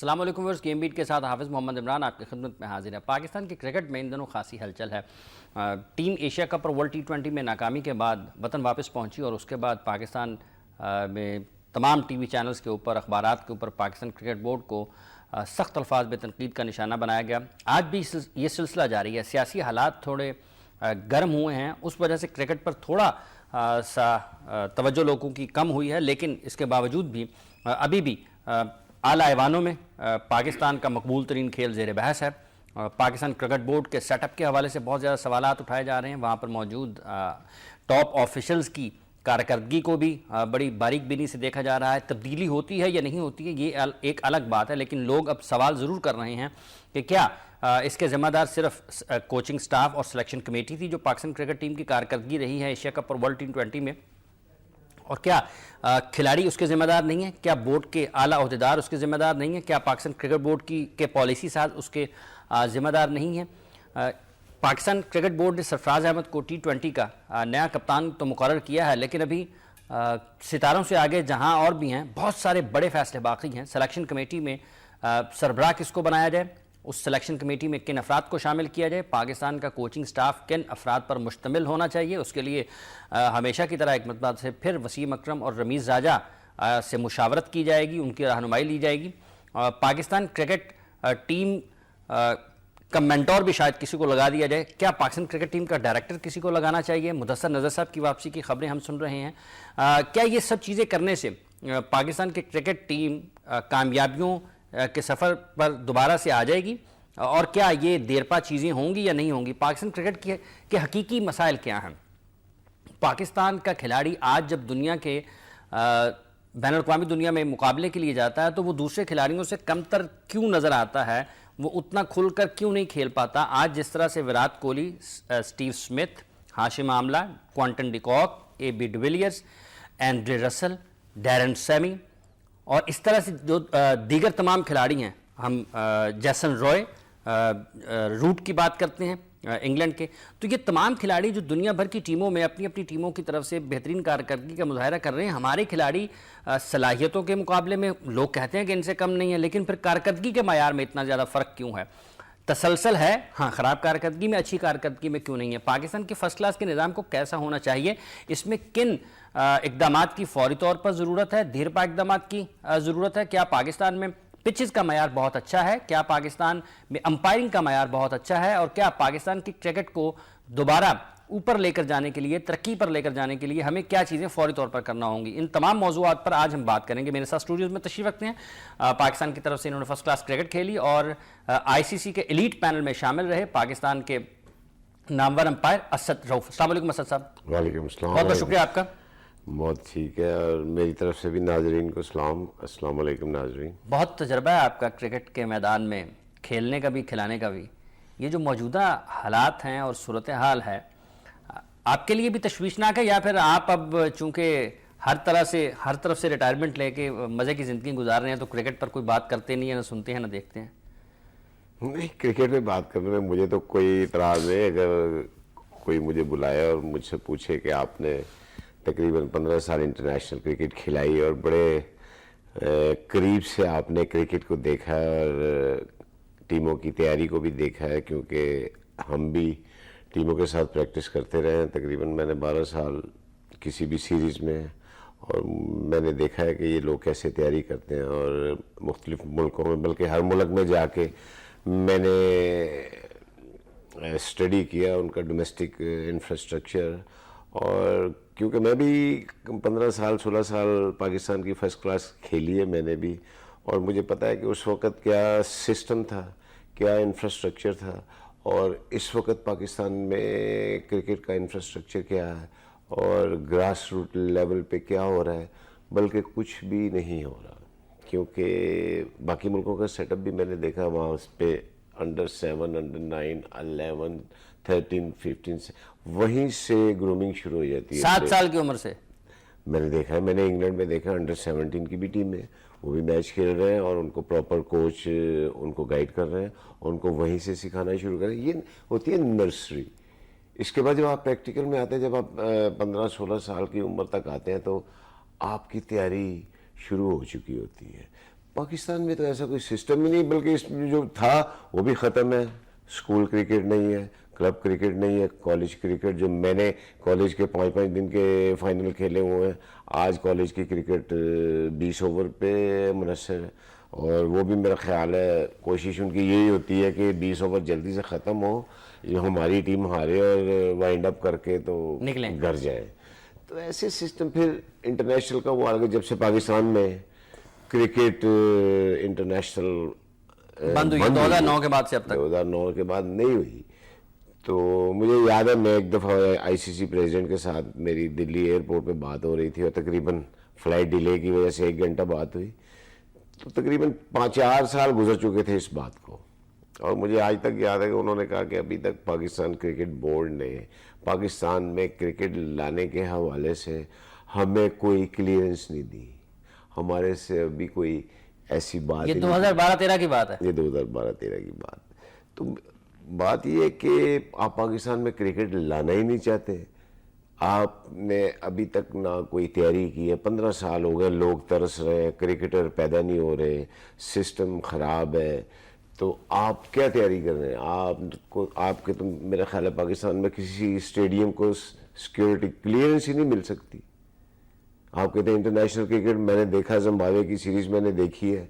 السلام علیکم viewers, game bat کے ساتھ حافظ محمد عمران آپ کی خدمت میں حاضر ہے۔ پاکستان کے کرکٹ میں ان دنوں خاصی ہلچل ہے۔ ٹیم ایشیا کپ اور ورلڈ T20 میں ناکامی کے بعد وطن واپس پہنچی اور اس کے بعد پاکستان میں تمام ٹی وی چینلز کے اوپر، اخبارات کے اوپر پاکستان کرکٹ بورڈ کو سخت الفاظ میں تنقید کا نشانہ بنایا گیا۔ آج بھی یہ سلسلہ جاری ہے۔ سیاسی حالات تھوڑے گرم ہوئے ہیں، اس وجہ سے کرکٹ پر تھوڑا سا توجہ لوگوں کی کم ہوئی ہے، لیکن اس کے باوجود بھی ابھی بھی اعلیٰ ایوانوں میں پاکستان کا مقبول ترین کھیل زیر بحث ہے۔ پاکستان کرکٹ بورڈ کے سیٹ اپ کے حوالے سے بہت زیادہ سوالات اٹھائے جا رہے ہیں۔ وہاں پر موجود ٹاپ آفیشلز کی کارکردگی کو بھی بڑی باریک بینی سے دیکھا جا رہا ہے۔ تبدیلی ہوتی ہے یا نہیں ہوتی ہے یہ ایک الگ بات ہے، لیکن لوگ اب سوال ضرور کر رہے ہیں کہ کیا اس کے ذمہ دار صرف کوچنگ سٹاف اور سلیکشن کمیٹی تھی جو پاکستان کرکٹ ٹیم کی کارکردگی رہی ہے ایشیا کپ اور ورلڈ T20 میں، اور کیا کھلاڑی اس کے ذمہ دار نہیں ہیں؟ کیا بورڈ کے اعلیٰ عہدیدار اس کے ذمہ دار نہیں ہیں؟ کیا پاکستان کرکٹ بورڈ کے پالیسی ساز اس کے ذمہ دار نہیں ہیں؟ پاکستان کرکٹ بورڈ نے سرفراز احمد کو T20 کا نیا کپتان تو مقرر کیا ہے، لیکن ابھی ستاروں سے آگے جہاں اور بھی ہیں بہت سارے بڑے فیصلے باقی ہیں۔ سلیکشن کمیٹی میں سربراہ کس کو بنایا جائے، اس سلیکشن کمیٹی میں کن افراد کو شامل کیا جائے، پاکستان کا کوچنگ سٹاف کن افراد پر مشتمل ہونا چاہیے، اس کے لیے ہمیشہ کی طرح ایک مرتبہ سے پھر وسیم اکرم اور رمیز راجہ سے مشاورت کی جائے گی، ان کی رہنمائی لی جائے گی۔ پاکستان کرکٹ ٹیم کا مینٹور بھی شاید کسی کو لگا دیا جائے۔ کیا پاکستان کرکٹ ٹیم کا ڈائریکٹر کسی کو لگانا چاہیے؟ مدثر نظر صاحب کی واپسی کی خبریں ہم سن رہے ہیں۔ کیا یہ سب چیزیں کرنے سے پاکستان کی کرکٹ ٹیم کامیابیوں کے سفر پر دوبارہ سے آ جائے گی، اور کیا یہ دیرپا چیزیں ہوں گی یا نہیں ہوں گی؟ پاکستان کرکٹ کے حقیقی مسائل کیا ہیں؟ پاکستان کا کھلاڑی آج جب دنیا کے بین الاقوامی دنیا میں مقابلے کے لیے جاتا ہے تو وہ دوسرے کھلاڑیوں سے کم تر کیوں نظر آتا ہے؟ وہ اتنا کھل کر کیوں نہیں کھیل پاتا؟ آج جس طرح سے وراٹ کوہلی، اسٹیو سمتھ، ہاشم آملہ، کوانٹن ڈیکاک، AB ڈویلیئرز، اینڈرے رسل، ڈیرن سیمی اور اس طرح سے جو دیگر تمام کھلاڑی ہیں، ہم جیسن روئے، روٹ کی بات کرتے ہیں انگلینڈ کے، تو یہ تمام کھلاڑی جو دنیا بھر کی ٹیموں میں اپنی اپنی ٹیموں کی طرف سے بہترین کارکردگی کا مظاہرہ کر رہے ہیں۔ ہمارے کھلاڑی صلاحیتوں کے مقابلے میں لوگ کہتے ہیں کہ ان سے کم نہیں ہے، لیکن پھر کارکردگی کے معیار میں اتنا زیادہ فرق کیوں ہے؟ تسلسل ہے، ہاں، خراب کارکردگی میں اچھی کارکردگی میں کیوں نہیں ہے؟ پاکستان کے فرسٹ کلاس کے نظام کو کیسا ہونا چاہیے؟ اس میں کن اقدامات کی فوری طور پر ضرورت ہے؟ دیرپا اقدامات کی ضرورت ہے؟ کیا پاکستان میں پچز کا معیار بہت اچھا ہے؟ کیا پاکستان میں امپائرنگ کا معیار بہت اچھا ہے؟ اور کیا پاکستان کی کرکٹ کو دوبارہ اوپر لے کر جانے کے لیے، ترقی پر لے کر جانے کے لیے ہمیں کیا چیزیں فوری طور پر کرنا ہوں گی؟ ان تمام موضوعات پر آج ہم بات کریں گے۔ میرے ساتھ اسٹوڈیوز میں تشریف رکھتے ہیں پاکستان کی طرف سے انہوں نے فرسٹ کلاس کرکٹ کھیلی اور ICC کے ایلیٹ پینل میں شامل رہے پاکستان کے نامور امپائر اسد رؤف۔ السلام علیکم اسد صاحب۔ وعلیکم السلام۔ بہت بہت شکریہ آپ کا۔ بہت ٹھیک ہے، اور میری طرف سے بھی ناظرین کو سلام۔ السلام علیکم ناظرین۔ بہت تجربہ ہے آپ کا کرکٹ کے میدان میں، کھیلنے کا بھی کھلانے کا بھی۔ یہ جو موجودہ حالات ہیں اور صورتحال ہے، آپ کے لیے بھی تشویشناک ہے، یا پھر آپ اب چونکہ ہر طرف سے ریٹائرمنٹ لے کے مزے کی زندگی گزار رہے ہیں تو کرکٹ پر کوئی بات کرتے نہیں ہیں، نہ سنتے ہیں نہ دیکھتے ہیں؟ نہیں، کرکٹ میں بات کرنے میں مجھے تو کوئی اعتراض نہیں۔ اگر کوئی مجھے بلائے اور مجھ سے پوچھے کہ آپ نے تقریباً 15 سال انٹرنیشنل کرکٹ کھلائی اور بڑے قریب سے آپ نے کرکٹ کو دیکھا ہے اور ٹیموں کی تیاری کو بھی دیکھا ہے، کیونکہ ہم بھی ٹیموں کے ساتھ پریکٹس کرتے رہے ہیں۔ تقریباً میں نے 12 سال کسی بھی سیریز میں، اور میں نے دیکھا ہے کہ یہ لوگ کیسے تیاری کرتے ہیں، اور مختلف ملکوں میں، بلکہ ہر ملک میں جا کے میں نے اسٹڈی کیا ان کا ڈومیسٹک انفراسٹرکچر، اور کیونکہ میں بھی 15 سال 16 سال پاکستان کی فرسٹ کلاس کھیلی ہے میں نے بھی، اور مجھے پتہ ہے کہ اس وقت کیا سسٹم تھا، کیا انفراسٹرکچر تھا، اور اس وقت پاکستان میں کرکٹ کا انفراسٹرکچر کیا ہے، اور گراس روٹ لیول پہ کیا ہو رہا ہے، بلکہ کچھ بھی نہیں ہو رہا، کیونکہ باقی ملکوں کا سیٹ اپ بھی میں نے دیکھا، وہاں اس پہ انڈر 7، انڈر 9، 11، 13، 15 سے وہیں سے گرومنگ شروع ہو جاتی ہے۔ 7 سال کی عمر سے میں نے دیکھا ہے، میں نے انگلینڈ میں دیکھا انڈر 17 کی بھی ٹیم ہے، وہ بھی میچ کھیل رہے ہیں، اور ان کو پراپر کوچ ان کو گائیڈ کر رہے ہیں، اور ان کو وہیں سے سکھانا شروع کر رہے ہیں۔ یہ ہوتی ہے نرسری۔ اس کے بعد جب آپ پریکٹیکل میں آتے ہیں، جب آپ 15-16 سال کی عمر تک آتے ہیں، تو آپ کی تیاری شروع ہو چکی ہوتی ہے۔ پاکستان میں تو ایسا کوئی سسٹم ہی نہیں، بلکہ اس میں جو تھا وہ بھی ختم ہے. اسکول کرکٹ نہیں ہے، کلب کرکٹ نہیں ہے، کالج کرکٹ جو میں نے کالج کے 5 دن کے فائنل کھیلے ہوئے ہیں، آج کالج کی کرکٹ 20 اوور پہ منحصر ہے. اور وہ بھی میرا خیال ہے کوشش ان کی یہی ہوتی ہے کہ 20 اوور جلدی سے ختم ہو، ہماری ٹیم ہارے اور وائنڈ اپ کر کے تو گھر جائے. تو ایسے سسٹم پھر انٹرنیشنل کا وہ آگے جب سے پاکستان میں کرکٹ انٹرنیشنل بند ہوئی 2009 کے بعد سے اب تک 2009 کے بعد نہیں ہوئی. تو مجھے یاد ہے میں ایک دفعہ آئی سی سی پریزیڈنٹ کے ساتھ میری دلی ایئرپورٹ پہ بات ہو رہی تھی اور تقریباً فلائٹ ڈیلے کی وجہ سے 1 گھنٹہ بات ہوئی. تو تقریباً 4 سال گزر چکے تھے اس بات کو، اور مجھے آج تک یاد ہے کہ انہوں نے کہا کہ ابھی تک پاکستان کرکٹ بورڈ نے پاکستان میں کرکٹ لانے کے حوالے سے ہمیں کوئی کلیئرنس نہیں دی. ہمارے سے ابھی کوئی ایسی بات یہ 2012-13 کی بات ہے. یہ 2012-13 کی بات. تو بات یہ ہے کہ آپ پاکستان میں کرکٹ لانا ہی نہیں چاہتے. آپ نے ابھی تک نہ کوئی تیاری کی ہے. 15 سال ہو گئے، لوگ ترس رہے ہیں، کرکٹر پیدا نہیں ہو رہے، سسٹم خراب ہے. تو آپ کیا تیاری کر رہے ہیں؟ آپ کے تو میرا خیال ہے پاکستان میں کسی اسٹیڈیم کو سیکیورٹی کلیئرنس ہی نہیں مل سکتی. آپ کہتے ہیں انٹرنیشنل کرکٹ، میں نے دیکھا زمبابوے کی سیریز میں نے دیکھی ہے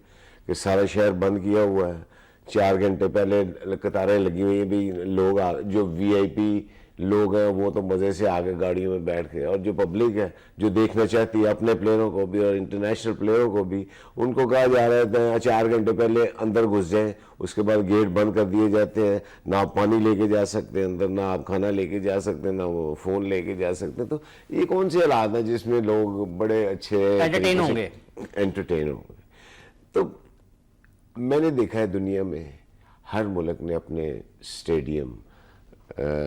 کہ سارا شہر بند کیا ہوا ہے. 4 گھنٹے پہلے قطاریں لگی ہوئی ہیں بھی، لوگ جو وی آئی پی لوگ ہیں وہ تو مزے سے آگے گاڑیوں میں بیٹھ کے، اور جو پبلک ہے جو دیکھنا چاہتی ہے اپنے پلیئروں کو بھی اور انٹرنیشنل پلیئروں کو بھی، ان کو کہا جا رہا ہے 4 گھنٹے پہلے اندر گھس جائیں. اس کے بعد گیٹ بند کر دیے جاتے ہیں، نہ آپ پانی لے کے جا سکتے ہیں اندر، نہ آپ کھانا لے کے جا سکتے ہیں، نہ وہ فون لے کے جا سکتے ہیں. تو یہ کون سے حالات ہیں جس میں لوگ بڑے اچھے انٹرٹین ہوں گے؟ تو میں نے دیکھا ہے دنیا میں ہر ملک نے اپنے اسٹیڈیم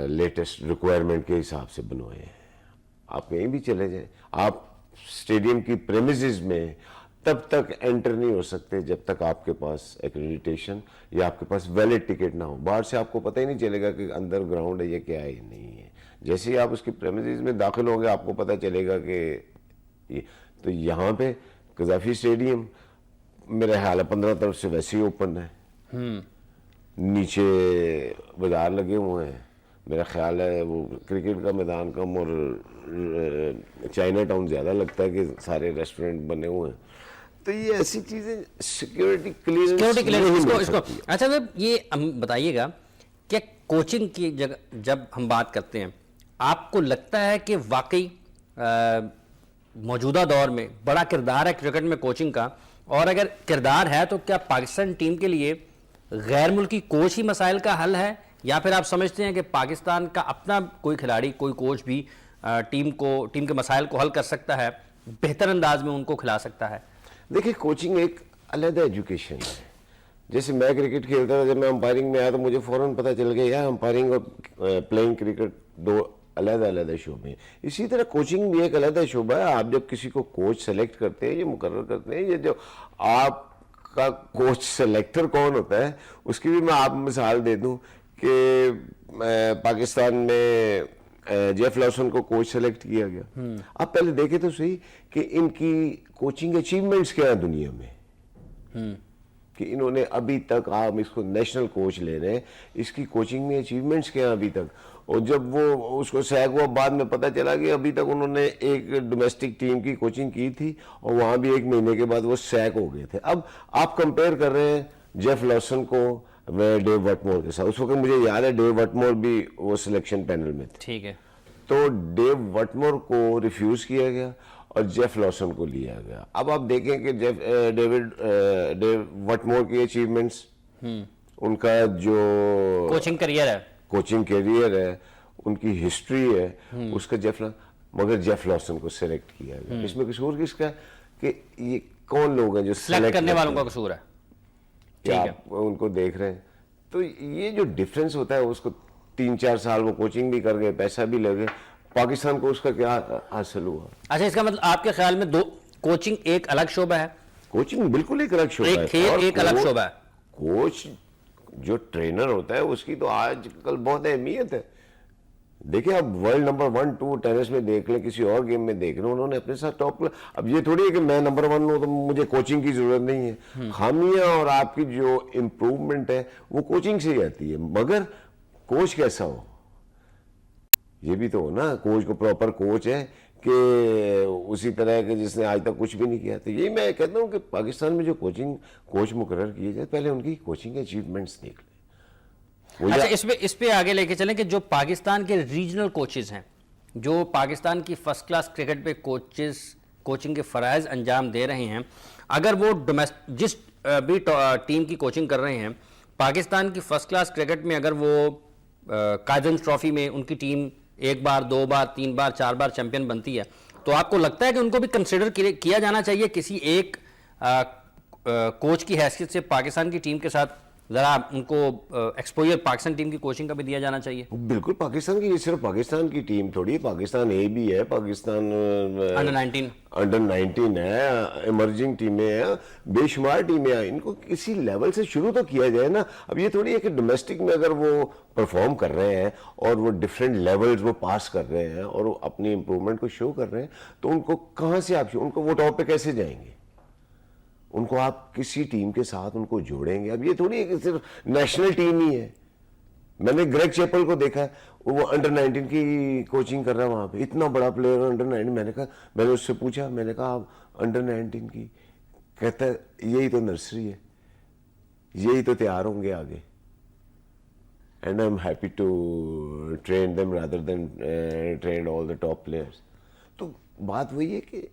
لیٹسٹ ریکوائرمنٹ کے حساب سے بنوائے ہیں. آپ کہیں بھی چلے جائیں، آپ اسٹیڈیم کی پریمیسز میں تب تک انٹر نہیں ہو سکتے جب تک آپ کے پاس ایکریڈیٹیشن یا آپ کے پاس ویلڈ ٹکٹ نہ ہو. باہر سے آپ کو پتہ ہی نہیں چلے گا کہ اندر گراؤنڈ ہے یا کیا ہے نہیں ہے. جیسے ہی آپ اس کی پریمیسز میں داخل ہوں گے آپ کو پتہ چلے گا کہ تو یہاں پہ قذافی اسٹیڈیم میرے خیال ہے 15 طرف سے ویسے ہی اوپن ہے، نیچے بازار لگے ہوئے ہیں. میرا خیال ہے وہ کرکٹ کا میدان کم اور چائنا ٹاؤن زیادہ لگتا ہے کہ سارے ریسٹورنٹ بنے ہوئے ہیں. تو یہ ایسی چیزیں سیکیورٹی کلیئرنس. اچھا صاحب یہ بتائیے گا کہ کوچنگ کی جگہ جب ہم بات کرتے ہیں، آپ کو لگتا ہے کہ واقعی موجودہ دور میں بڑا کردار ہے کرکٹ میں کوچنگ کا؟ اور اگر کردار ہے تو کیا پاکستان ٹیم کے لیے غیر ملکی کوچ ہی مسائل کا حل ہے، یا پھر آپ سمجھتے ہیں کہ پاکستان کا اپنا کوئی کھلاڑی، کوئی کوچ بھی ٹیم کے مسائل کو حل کر سکتا ہے، بہتر انداز میں ان کو کھلا سکتا ہے؟ دیکھیں کوچنگ ایک علیحدہ ایجوکیشن ہے. جیسے میں کرکٹ کھیلتا تھا، جب میں امپائرنگ میں آیا تو مجھے فوراً پتہ چل گیا یار امپائرنگ اور پلینگ کرکٹ 2 علیحدہ شعبے ہیں. اسی طرح کوچنگ بھی ایک علیحدہ شعبہ ہے. آپ جب کسی کو کوچ سلیکٹ کرتے ہیں، یہ مقرر کرتے ہیں، یہ جو آپ کا کوچ سلیکٹر کون ہوتا ہے اس کی بھی میں آپ مثال دے دوں کہ پاکستان میں جیف لاسن کو کوچ سلیکٹ کیا گیا. آپ پہلے دیکھیں تو صحیح کہ ان کی کوچنگ اچیومنٹس کیا ہیں دنیا میں، کہ انہوں نے ابھی تک، آپ اس کو نیشنل کوچ لے رہے ہیں، اس کی کوچنگ میں اچیومنٹس کیا ہیں ابھی تک. اور جب وہ اس کو سیک ہوا بعد میں پتہ چلا کہ ابھی تک انہوں نے ایک ڈومیسٹک ٹیم کی کوچنگ کی تھی اور وہاں بھی 1 مہینے کے بعد وہ سیک ہو گئے تھے. اب آپ کمپیئر کر رہے ہیں جیف لاسن کو میں ڈیو وٹمور کے ساتھ. اس وقت مجھے یاد ہے ڈیو وٹمور بھی وہ سلیکشن پینل میں تھے. ٹھیک ہے. تو ڈیو وٹمور کو ریفیوز کیا گیا اور جیف لاسن کو لیا گیا. اب آپ دیکھیں کہ ڈیو وٹمور کی اچیومنٹس، ان کا جو کوچنگ کیریئر ہے، ان کی ہسٹری ہے، اس کا مگر جیف لاسن کو سلیکٹ کیا گیا. اس میں قصور کس کا ہے کہ یہ کون لوگ ہیں جو سلیکٹ کرنے والوں کا قصور ہے؟ آپ ان کو دیکھ رہے ہیں. تو یہ جو ڈفرینس ہوتا ہے اس کو 3-4 سال وہ کوچنگ بھی کر گئے، پیسہ بھی لگے، پاکستان کو اس کا کیا حاصل ہوا؟ اچھا، اس کا مطلب آپ کے خیال میں کوچنگ ایک الگ شعبہ ہے؟ کوچنگ بالکل ایک الگ شعبہ ہے، ایک الگ شعبہ ہے. کوچ جو ٹرینر ہوتا ہے اس کی تو آج کل بہت اہمیت ہے. دیکھیں اب ورلڈ نمبر 1 2 ٹینس میں دیکھ لیں, کسی اور گیم میں دیکھ لیں, انہوں نے اپنے ساتھ ٹاپ. اب یہ تھوڑی ہے کہ میں نمبر 1 ہوں تو مجھے کوچنگ کی ضرورت نہیں ہے. خامیاں اور آپ کی جو امپروومنٹ ہے وہ کوچنگ سے ہی آتی ہے, مگر کوچ کیسا ہو یہ بھی تو ہو نا. کوچ کو پراپر کوچ ہے کہ اسی طرح کہ جس نے آج تک کچھ بھی نہیں کیا. تو یہی میں کہتا ہوں کہ پاکستان میں جو کوچ مقرر کیے جائے, پہلے ان کی کوچنگ اچیومنٹس دیکھ لیں. اچھا, اس پہ آگے لے کے چلیں کہ جو پاکستان کے ریجنل کوچز ہیں, جو پاکستان کی فرسٹ کلاس کرکٹ پہ کوچنگ کے فرائض انجام دے رہے ہیں, اگر وہ جس بھی ٹیم کی کوچنگ کر رہے ہیں, پاکستان کی فرسٹ کلاس کرکٹ میں اگر وہ قائدنز ٹرافی میں ان کی ٹیم 1 بار 2 بار 3 بار 4 بار چیمپئن بنتی ہے, تو آپ کو لگتا ہے کہ ان کو بھی کنسیڈر کیا جانا چاہیے کسی ایک کوچ کی حیثیت سے پاکستان کی ٹیم کے ساتھ, ذرا ان کو ایکسپوجر پاکستان ٹیم کی کوچنگ کا بھی دیا جانا چاہیے؟ بالکل. پاکستان کی, یہ صرف پاکستان کی ٹیم تھوڑی, پاکستان اے بھی ہے, پاکستان انڈر 19 ہے, ایمرجنگ ٹیمیں ہیں, بے شمار ٹیمیں ہیں. ان کو کسی لیول سے شروع تو کیا جائے نا. اب یہ تھوڑی ہے کہ ڈومیسٹک میں اگر وہ پرفارم کر رہے ہیں اور وہ ڈفرینٹ لیولز وہ پاس کر رہے ہیں اور وہ اپنی امپروومنٹ کو شو کر رہے ہیں, تو ان کو کہاں سے آپ ان کو وہ ٹاپ پہ کیسے جائیں گے؟ ان کو آپ کسی ٹیم کے ساتھ ان کو جوڑیں گے. اب یہ تھوڑی ہے کہ صرف نیشنل ٹیم ہی ہے. میں نے گریگ چیپل کو دیکھا ہے, وہ انڈر 19 کی کوچنگ کر رہا ہے وہاں پہ, اتنا بڑا پلیئر انڈر 19. میں نے اس سے پوچھا, میں نے کہا آپ انڈر 19 کی, کہتا ہے یہی تو نرسری ہے, یہی تو تیار ہوں گے آگے. And I am happy to train them rather than train all the top players. تو بات وہی ہے کہ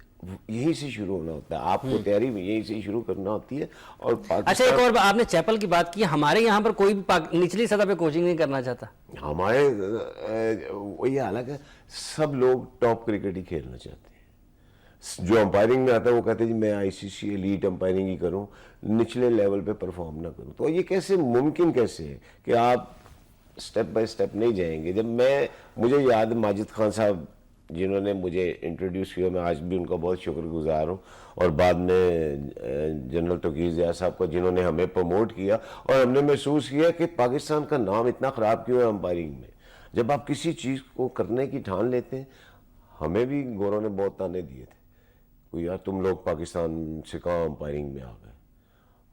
یہیں سے شروع ہونا ہوتا ہے, آپ کو تیاری یہیں سے شروع کرنا ہوتی ہے. اور اچھا, ایک اور آپ نے چیپل کی بات کی, ہمارے یہاں پر کوئی بھی نچلی سطح پہ کوچنگ نہیں کرنا چاہتا. ہمارے وہی حالت ہے, سب لوگ ٹاپ کرکٹ ہی کھیلنا چاہتے ہیں. جو امپائرنگ میں آتا ہے وہ کہتے ہیں جی میں آئی سی سی ایلیٹ امپائرنگ ہی کروں, نچلے لیول پہ پرفارم نہ کروں. تو یہ کیسے ممکن کیسے ہے کہ آپ سٹیپ بائی سٹیپ نہیں جائیں گے؟ جب مجھے یاد ہے ماجد خان صاحب جنہوں نے مجھے انٹروڈیوس کیا, میں آج بھی ان کا بہت شکر گزار ہوں, اور بعد میں جنرل توقیر ضیاء صاحب کو جنہوں نے ہمیں پروموٹ کیا, اور ہم نے محسوس کیا کہ پاکستان کا نام اتنا خراب کیوں ہے امپائرنگ میں. جب آپ کسی چیز کو کرنے کی ٹھان لیتے ہیں, ہمیں بھی گوروں نے بہت تانے دیے تھے, یار تم لوگ پاکستان سے کہاں امپائرنگ میں آ گئے.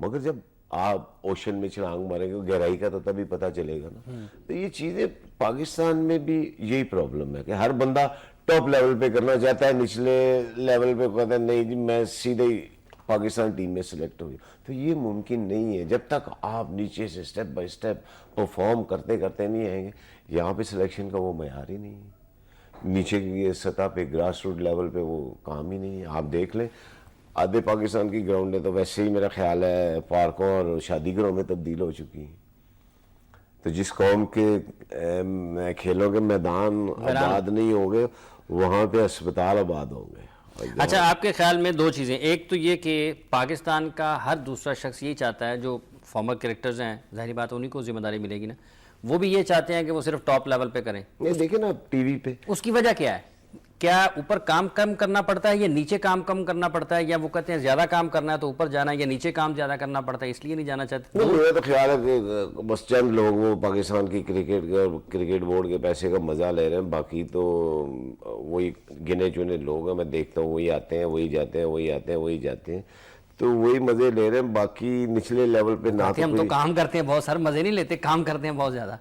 مگر جب آپ اوشن میں چھلانگ ماریں گے گہرائی کا تو تبھی پتہ چلے گا نا. تو یہ چیزیں پاکستان میں بھی یہی پرابلم ہے کہ ہر بندہ ٹاپ لیول پہ کرنا چاہتا ہے, نچلے لیول پہ کہتا ہے نہیں جی میں سیدھے ہی پاکستان ٹیم میں سلیکٹ ہو گئی. تو یہ ممکن نہیں ہے جب تک آپ نیچے سے سٹیپ بائی سٹیپ پرفارم کرتے نہیں آئیں گے. یہاں پہ سلیکشن کا وہ معیار ہی نہیں ہے, نیچے کی سطح پہ گراس روٹ لیول پہ وہ کام ہی نہیں ہے. آپ دیکھ لیں آدھے پاکستان کی گراؤنڈیں تو ویسے ہی میرا خیال ہے پارکوں اور شادی گھروں میں تبدیل ہو چکی ہیں. تو جس قوم کے کھیلوں کے میدان آباد نہیں ہوں گے, وہاں پہ اسپتال آباد ہوں گے. اچھا, آپ کے خیال میں دو چیزیں, ایک تو یہ کہ پاکستان کا ہر دوسرا شخص یہی چاہتا ہے, جو فارمر کرکٹرز ہیں ظاہری بات انہیں کو ذمہ داری ملے گی نا, وہ بھی یہ چاہتے ہیں کہ وہ صرف ٹاپ لیول پہ کریں. دیکھیں نا ٹی وی پہ, اس کی وجہ کیا ہے؟ کیا اوپر کام کم کرنا پڑتا ہے یا نیچے کام کم کرنا پڑتا ہے, یا وہ کہتے ہیں زیادہ کام کرنا ہے تو اوپر جانا ہے, یا نیچے کام زیادہ کرنا پڑتا ہے اس لیے نہیں جانا چاہتے؟ میرا تو خیال ہے کہ بس چند لوگ وہ پاکستان کی کرکٹ بورڈ کے پیسے کا مزہ لے رہے ہیں, باقی تو وہی گنے چنے لوگ ہیں. میں دیکھتا ہوں وہی آتے ہیں وہی جاتے ہیں, وہی آتے ہیں وہی جاتے ہیں, تو وہی مزے لے رہے ہیں. باقی نچلے لیول پہ نہ ہم تو کام کرتے ہیں بہت سارے, مزے نہیں لیتے, کام کرتے ہیں بہت زیادہ.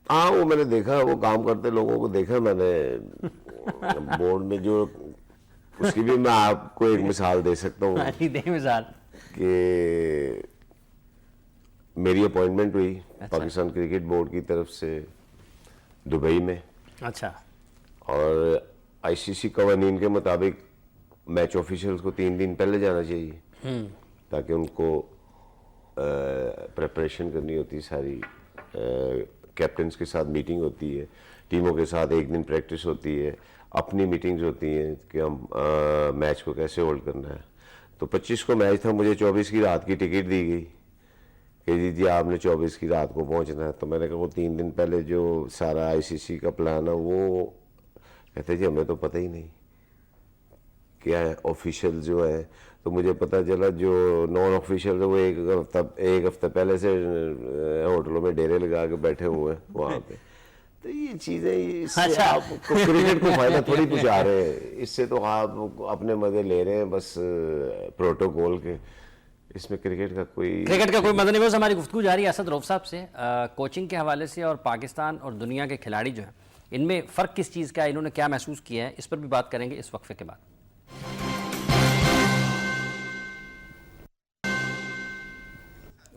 ہاں وہ میں نے دیکھا, وہ کام کرتے لوگوں کو دیکھا میں نے بورڈ میں, جو اس کی بھی میں آپ کو ایک مثال دے سکتا ہوں. دے مثال. کہ میری اپوائنٹمنٹ ہوئی پاکستان کرکٹ بورڈ کی طرف سے دبئی میں. اچھا. اور آئی سی سی قوانین کے مطابق میچ آفیشلز کو 3 دن پہلے جانا چاہیے تاکہ ان کو پریپریشن کرنی ہوتی ساری. کیپٹنز کے ساتھ میٹنگ ہوتی ہے, ٹیموں کے ساتھ 1 دن پریکٹس ہوتی ہے, اپنی میٹنگز ہوتی ہیں کہ ہم میچ کو کیسے ہولڈ کرنا ہے. تو 25 کو میچ تھا, مجھے 24 کی رات کی ٹکٹ دی گئی کہ جی آپ نے 24 کی رات کو پہنچنا ہے. تو میں نے کہا وہ 3 دن پہلے جو سارا آئی سی سی کا پلان ہے وہ کہتے جی ہمیں تو پتہ ہی نہیں کیا ہے. آفیشیل جو ہے تو مجھے پتہ چلا جو نان آفیشیل وہ ایک ہفتہ پہلے سے ہوٹلوں میں ڈیرے لگا کے بیٹھے ہوئے ہیں وہاں پہ. تو یہ چیزیں اس سے آپ کو کرکٹ کو فائدہ تھوڑی پہنچا رہے ہیں, اس سے تو آپ اپنے مزے لے رہے ہیں بس پروٹوکول کے, اس میں کرکٹ کا کوئی مزہ نہیں. بس ہماری گفتگو جاری ہے اسد رؤف صاحب سے کوچنگ کے حوالے سے, اور پاکستان اور دنیا کے کھلاڑی جو ہیں ان میں فرق کس چیز کا ہے, انہوں نے کیا محسوس کیا ہے, اس پر بھی بات کریں گے اس وقفے کے بعد.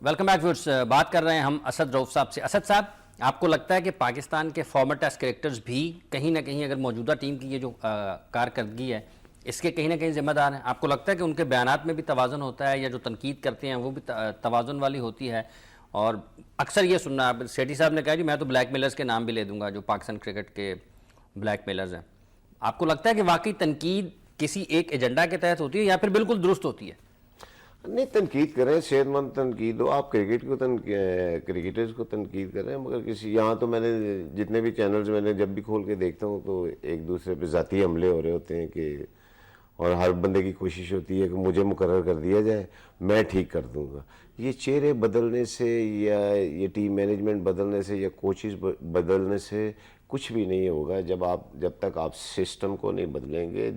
ویلکم بیک ویورز, بات کر رہے ہیں ہم اسد رؤف صاحب سے. اسد صاحب, آپ کو لگتا ہے کہ پاکستان کے فارمر ٹیسٹ کرکٹرز بھی کہیں نہ کہیں اگر موجودہ ٹیم کی یہ جو کارکردگی ہے اس کے کہیں نہ کہیں ذمہ دار ہیں؟ آپ کو لگتا ہے کہ ان کے بیانات میں بھی توازن ہوتا ہے, یا جو تنقید کرتے ہیں وہ بھی توازن والی ہوتی ہے؟ اور اکثر یہ سننا, سیٹھی صاحب نے کہا جی میں تو بلیک میلرز کے نام بھی لے دوں گا جو پاکستان کرکٹ کے بلیک میلرز ہیں. آپ کو لگتا ہے کہ واقعی تنقید کسی ایک ایجنڈا کے تحت ہوتی ہے یا پھر بالکل درست ہوتی ہے؟ نہیں, تنقید کریں, صحت مند تنقید ہو. آپ کرکٹرز کو تنقید کریں, مگر کسی یہاں تو میں نے جتنے بھی چینلز میں نے جب بھی کھول کے دیکھتا ہوں تو ایک دوسرے پہ ذاتی حملے ہو رہے ہوتے ہیں کہ, اور ہر بندے کی کوشش ہوتی ہے کہ مجھے مقرر کر دیا جائے, میں ٹھیک کر دوں گا. یہ چہرے بدلنے سے یا یہ ٹیم مینجمنٹ بدلنے سے یا کوچز بدلنے سے کچھ بھی نہیں ہوگا. جب تک آپ سسٹم کو نہیں بدلیں گے,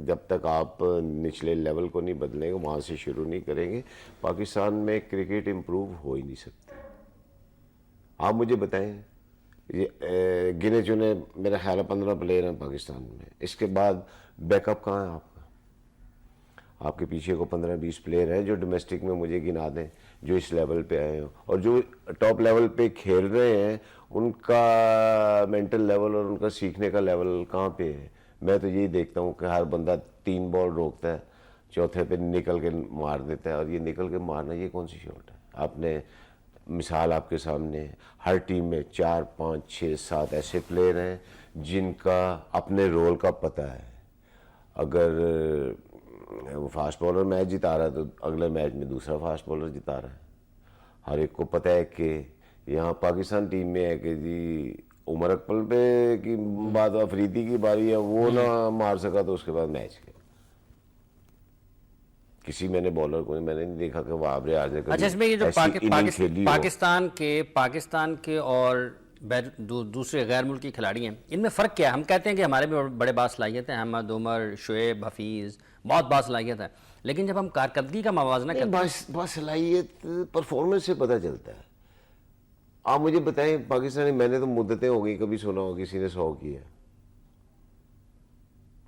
جب تک آپ نچلے لیول کو نہیں بدلیں گے, وہاں سے شروع نہیں کریں گے, پاکستان میں کرکٹ امپروو ہو ہی نہیں سکتی. آپ مجھے بتائیں, یہ گنے چنے میرا خیال ہے 15 پلیئر ہیں پاکستان میں, اس کے بعد بیک اپ کہاں ہے آپ کا؟ آپ کے پیچھے کو 15-20 پلیئر ہیں جو ڈومیسٹک میں مجھے گنا دیں جو اس لیول پہ آئے ہیں, اور جو ٹاپ لیول پہ کھیل رہے ہیں ان کا مینٹل لیول اور ان کا سیکھنے کا لیول کہاں پہ ہے. میں تو یہی دیکھتا ہوں کہ ہر بندہ 3 بال روکتا ہے, چوتھے پہ نکل کے مار دیتا ہے, اور یہ نکل کے مارنا یہ کون سی شاٹ ہے؟ آپ نے مثال آپ کے سامنے, ہر ٹیم میں 4, 5, 6, 7 ایسے پلیئر ہیں جن کا اپنے رول کا پتہ ہے. اگر وہ فاسٹ بالر میچ جتا رہا ہے تو اگلے میچ میں دوسرا فاسٹ بالر جتا رہا ہے. ہر ایک کو پتہ ہے کہ یہاں پاکستان ٹیم میں ہے کہ جی عمر اکمل پہ کی بات, افریدی کی باری ہے, وہ نہ مار سکا تو اس کے بعد میچ کے کسی میں نے بالر کو میں نے نہیں دیکھا کہ وہ آبرے آ جائے. اچھا, اس میں یہ جو پاکستان کے اور دوسرے غیر ملکی کھلاڑی ہیں ان میں فرق کیا ہے؟ ہم کہتے ہیں کہ ہمارے بھی بڑے باصلاحیت ہیں, احمد, عمر, شعیب, حفیظ, بہت باصلاحیت ہے, لیکن جب ہم کارکردگی کا موازنہ کرتے ہیں باصلاحیت پرفارمنس سے پتہ چلتا ہے. آپ مجھے بتائیں, پاکستانی میں نے تو مدتیں ہو گئی, کبھی سنا ہو کسی نے 100 کیا.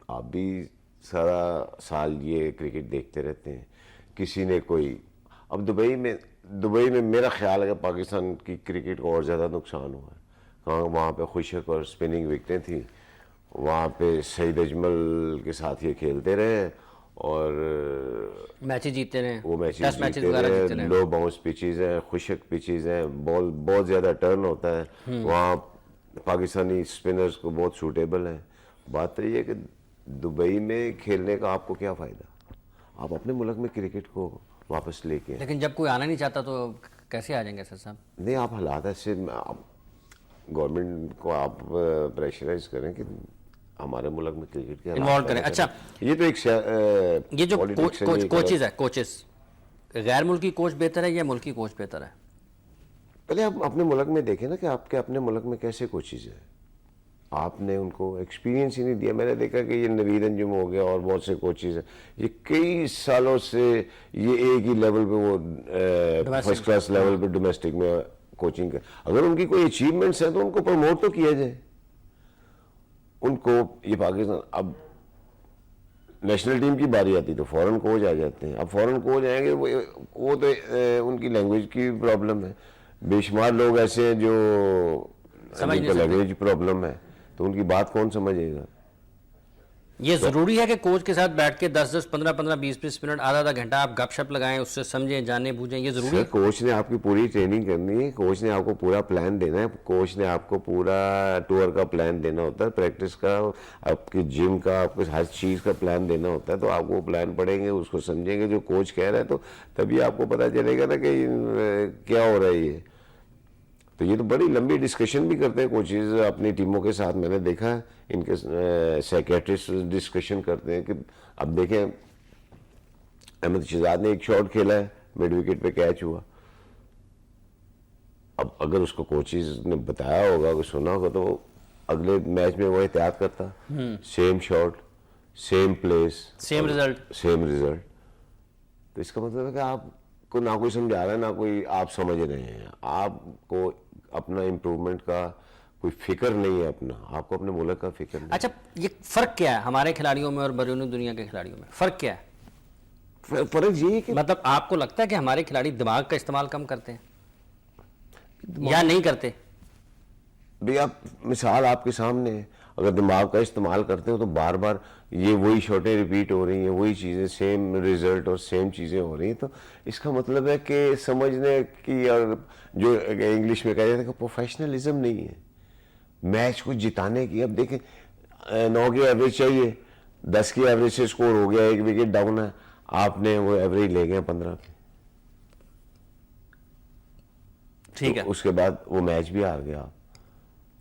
آپ بھی سارا سال یہ کرکٹ دیکھتے رہتے ہیں, کسی نے کوئی. اب دبئی میں میرا خیال ہے کہ پاکستان کی کرکٹ کو اور زیادہ نقصان ہوا ہے. وہاں پہ خوشک اور سپننگ وکٹیں تھیں, وہاں پہ سعید اجمل کے ساتھ یہ کھیلتے رہے اور میچیں جیتے رہے, وہ میچز جیتے رہے. لو باؤنس پچیز ہیں, خشک پچیز ہیں, بال بہت زیادہ ٹرن ہوتا ہے, وہاں پاکستانی سپنرز کو بہت سوٹیبل ہے. بات تو یہ ہے کہ دبئی میں کھیلنے کا آپ کو کیا فائدہ؟ آپ اپنے ملک میں کرکٹ کو واپس لے کے, لیکن جب کوئی آنا نہیں چاہتا تو کیسے آ جائیں گے سر صاحب؟ نہیں, آپ حالات ایسے گورنمنٹ کو آپ پریشرائز کریں کہ ہمارے ملک میں کرکٹ کے انوالو کریں. اچھا, یہ تو ایک یہ جو کوچز ہے, کوچز غیر ملکی کوچ بہتر ہے یا ملکی کوچ بہتر ہے؟ پہلے آپ اپنے ملک میں دیکھیں نا کہ آپ کے اپنے ملک میں کیسے کوچز ہیں. آپ نے ان کو ایکسپیرینس ہی نہیں دیا. میں نے دیکھا کہ یہ نوید انجم ہو گیا اور بہت سے کوچز ہیں, یہ کئی سالوں سے یہ ایک ہی لیول پہ وہ فرسٹ کلاس لیول پہ ڈومیسٹک میں کوچنگ کر. اگر ان کی کوئی اچیومنٹس ہیں تو ان کو پروموٹ تو کیا جائے. ان کو یہ پاکستان, اب نیشنل ٹیم کی باری آتی تو فورن کوچ آ جاتے ہیں. اب فورن کوچ آئیں گے وہ تو ان کی لینگویج کی پرابلم ہے. بے شمار لوگ ایسے ہیں جو لینگویج پرابلم ہے, تو ان کی بات کون سمجھے گا؟ یہ ضروری ہے کہ کوچ کے ساتھ بیٹھ کے 10-10, 15-15, 20-20 منٹ, آدھا گھنٹہ آپ گپ شپ لگائیں, اس سے سمجھیں, جانیں, بوجھیں, یہ ضروری ہے؟ کوچ نے آپ کی پوری ٹریننگ کرنی ہے, کوچ نے آپ کو پورا پلان دینا ہے, کوچ نے آپ کو پورا ٹور کا پلان دینا ہوتا ہے, پریکٹس کا, آپ کی جم کا, آپ کو ہر چیز کا پلان دینا ہوتا ہے. تو آپ وہ پلان پڑھیں گے, اس کو سمجھیں گے جو کوچ کہہ رہا ہے, تو تبھی آپ کو پتہ چلے گا نا کہ کیا ہو رہا ہے. یہ تو یہ تو بڑی لمبی ڈسکشن بھی کرتے ہیں کوچز اپنی ٹیموں کے ساتھ. میں نے دیکھا ان کے سیکریٹریسٹ ڈسکشن کرتے ہیں کہ اب دیکھیں احمد شہزاد نے ایک شاٹ کھیلا ہے, مڈ وکٹ پہ کیچ ہوا, اب اگر اس کو کوچز نے بتایا ہوگا کہ سنا ہوگا تو وہ اگلے میچ میں وہ احتیاط کرتا, same shot, same place, same result. تو اس کا مطلب ہے کہ آپ کو نہ کوئی سمجھا رہا ہے نہ کوئی آپ سمجھ رہے ہیں, آپ کو اپنا امپروومنٹ کا کوئی فکر نہیں ہے, آپ کو اپنے ملک کا فکر نہیں. اچھا یہ فرق کیا ہے ہمارے کھلاڑیوں میں اور بیرون دنیا کے کھلاڑیوں میں, فرق کیا ہے؟ فرق یہ ہے کہ مطلب آپ کو لگتا ہے کہ ہمارے کھلاڑی دماغ کا استعمال کم کرتے ہیں یا نہیں کرتے؟ بھئی آپ مثال آپ کے سامنے ہے, اگر دماغ کا استعمال کرتے ہو تو بار بار یہ وہی شاٹیں ریپیٹ ہو رہی ہیں, وہی چیزیں, سیم ریزلٹ اور سیم چیزیں ہو رہی ہیں, تو اس کا مطلب ہے کہ سمجھنے کی, اور جو انگلش میں کہا جاتا ہے کہ پروفیشنلزم نہیں ہے میچ کو جتانے کی. اب دیکھیں 9 کی ایوریج چاہیے, 10 کی ایوریج سے سکور ہو گیا, 1 وکٹ ڈاؤن ہے, آپ نے وہ ایوریج لے گئے 15 کی, ٹھیک ہے, اس کے بعد وہ میچ بھی ہار گیا آپ,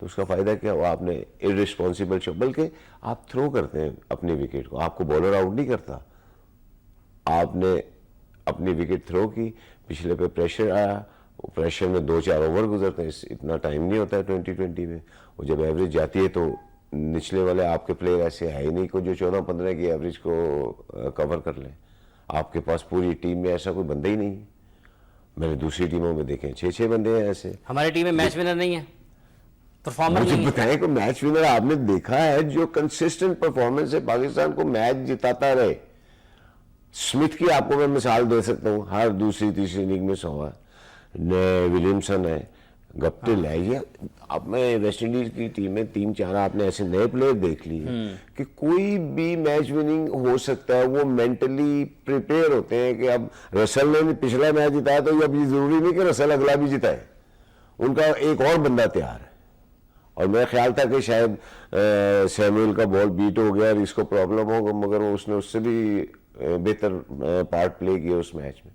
تو اس کا فائدہ کیا ہوا؟ آپ نے ارسپانسبل شو, بلکہ آپ تھرو کرتے ہیں اپنی وکٹ کو, آپ کو بالر آؤٹ نہیں کرتا, آپ نے اپنی وکٹ تھرو کی, پچھلے پہ پریشر آیا, وہ پریشر میں 2-4 اوور گزرتے ہیں, اتنا ٹائم نہیں ہوتا ہے 2020 میں, وہ جب ایوریج جاتی ہے تو نچلے والے آپ کے پلیئر ایسے ہے ہی نہیں کو جو 14-15 کی ایوریج کو کور کر لیں. آپ کے پاس پوری ٹیم میں ایسا کوئی بندہ ہی نہیں ہے. میں نے دوسری ٹیموں میں دیکھے 6 بندے ہیں ایسے. ہماری ٹیم میں میچ ونر نہیں ہے, پرفارمر مجھے نہیں ہے. بتائیں کہ میچ ونر آپ نے دیکھا ہے جو کنسسٹنٹ پرفارمنس ہے پاکستان کو میچ جتاتا رہے؟ سمتھ کی آپ کو میں مثال دے سکتا ہوں, ہر دوسری تیسری اننگ میں 100 ہے, ولیمسن ہے, گپٹل ہے. یہ اب میں ویسٹ انڈیز کی ٹیم میں 3-4 آپ نے ایسے نئے پلیئر دیکھ لیے کہ کوئی بھی میچ وننگ ہو سکتا ہے, وہ مینٹلی پریپیئر ہوتے ہیں کہ اب رسل نے پچھلا میچ جتایا تو اب یہ ضروری نہیں کہ رسل اگلا بھی جتائے, ان کا ایک اور بندہ تیار ہے. اور میرا خیال تھا کہ شاید سیموئل کا بال بیٹ ہو گیا اور اس کو پرابلم ہوگا, مگر اس نے اس سے بھی بہتر پارٹ پلے کیا اس میچ میں,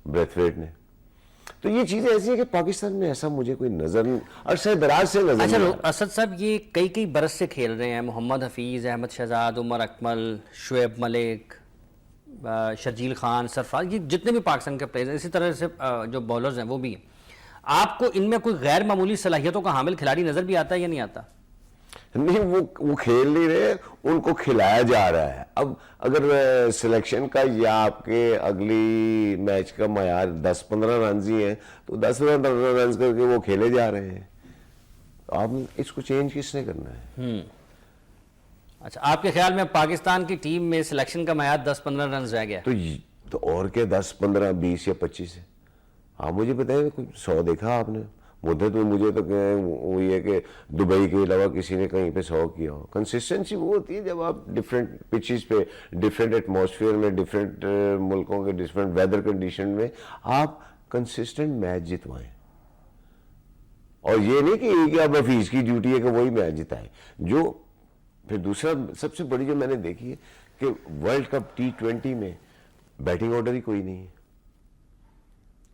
بریتھویٹ نے. تو یہ چیزیں ایسی ہیں کہ پاکستان میں ایسا مجھے کوئی نظر عرصہ دراز سے نظر نہیں. اچھا اسد صاحب, یہ کئی برس سے کھیل رہے ہیں, محمد حفیظ, احمد شہزاد, عمر اکمل, شعیب ملک, شرجیل خان, سرفراز, یہ جتنے بھی پاکستان کے پلیئرز ہیں, اسی طرح سے جو بولرز ہیں وہ بھی ہیں, آپ کو ان میں کوئی غیر معمولی صلاحیتوں کا حامل کھلاڑی نظر بھی آتا ہے یا نہیں آتا؟ نہیں, وہ کھیل نہیں رہے, ان کو کھلایا جا رہا ہے. اب اگر سلیکشن کا یا آپ کے اگلی میچ کا معیار 10-15 رنز ہی ہیں تو 10-15 رنز کر کے وہ کھیلے جا رہے ہیں. آپ اس کو چینج کس نے کرنا ہے؟ اچھا, آپ کے خیال میں پاکستان کی ٹیم میں سلیکشن کا معیار 10-15 رنز رہ گیا تو اور کیا 10-15 20 یا 25 ہے؟ آپ مجھے بتائیں, 100 دیکھا آپ نے؟ مدت میں مجھے تو وہ یہ کہ دبئی کے علاوہ کسی نے کہیں پہ 100 کیا ہو. کنسسٹنسی وہ ہوتی ہے جب آپ ڈفرینٹ پچز پہ, ڈفرینٹ ایٹماسفیئر میں, ڈفرینٹ ملکوں کے ڈفرینٹ ویدر کنڈیشن میں آپ کنسسٹنٹ میچ جتوائیں. اور یہ نہیں کہ اب حفیظ کی ڈیوٹی ہے کہ وہی میچ جتائے. جو پھر دوسرا سب سے بڑی جو میں نے دیکھی ہے کہ ورلڈ کپ T20 میں بیٹنگ آرڈر ہی کوئی نہیں ہے.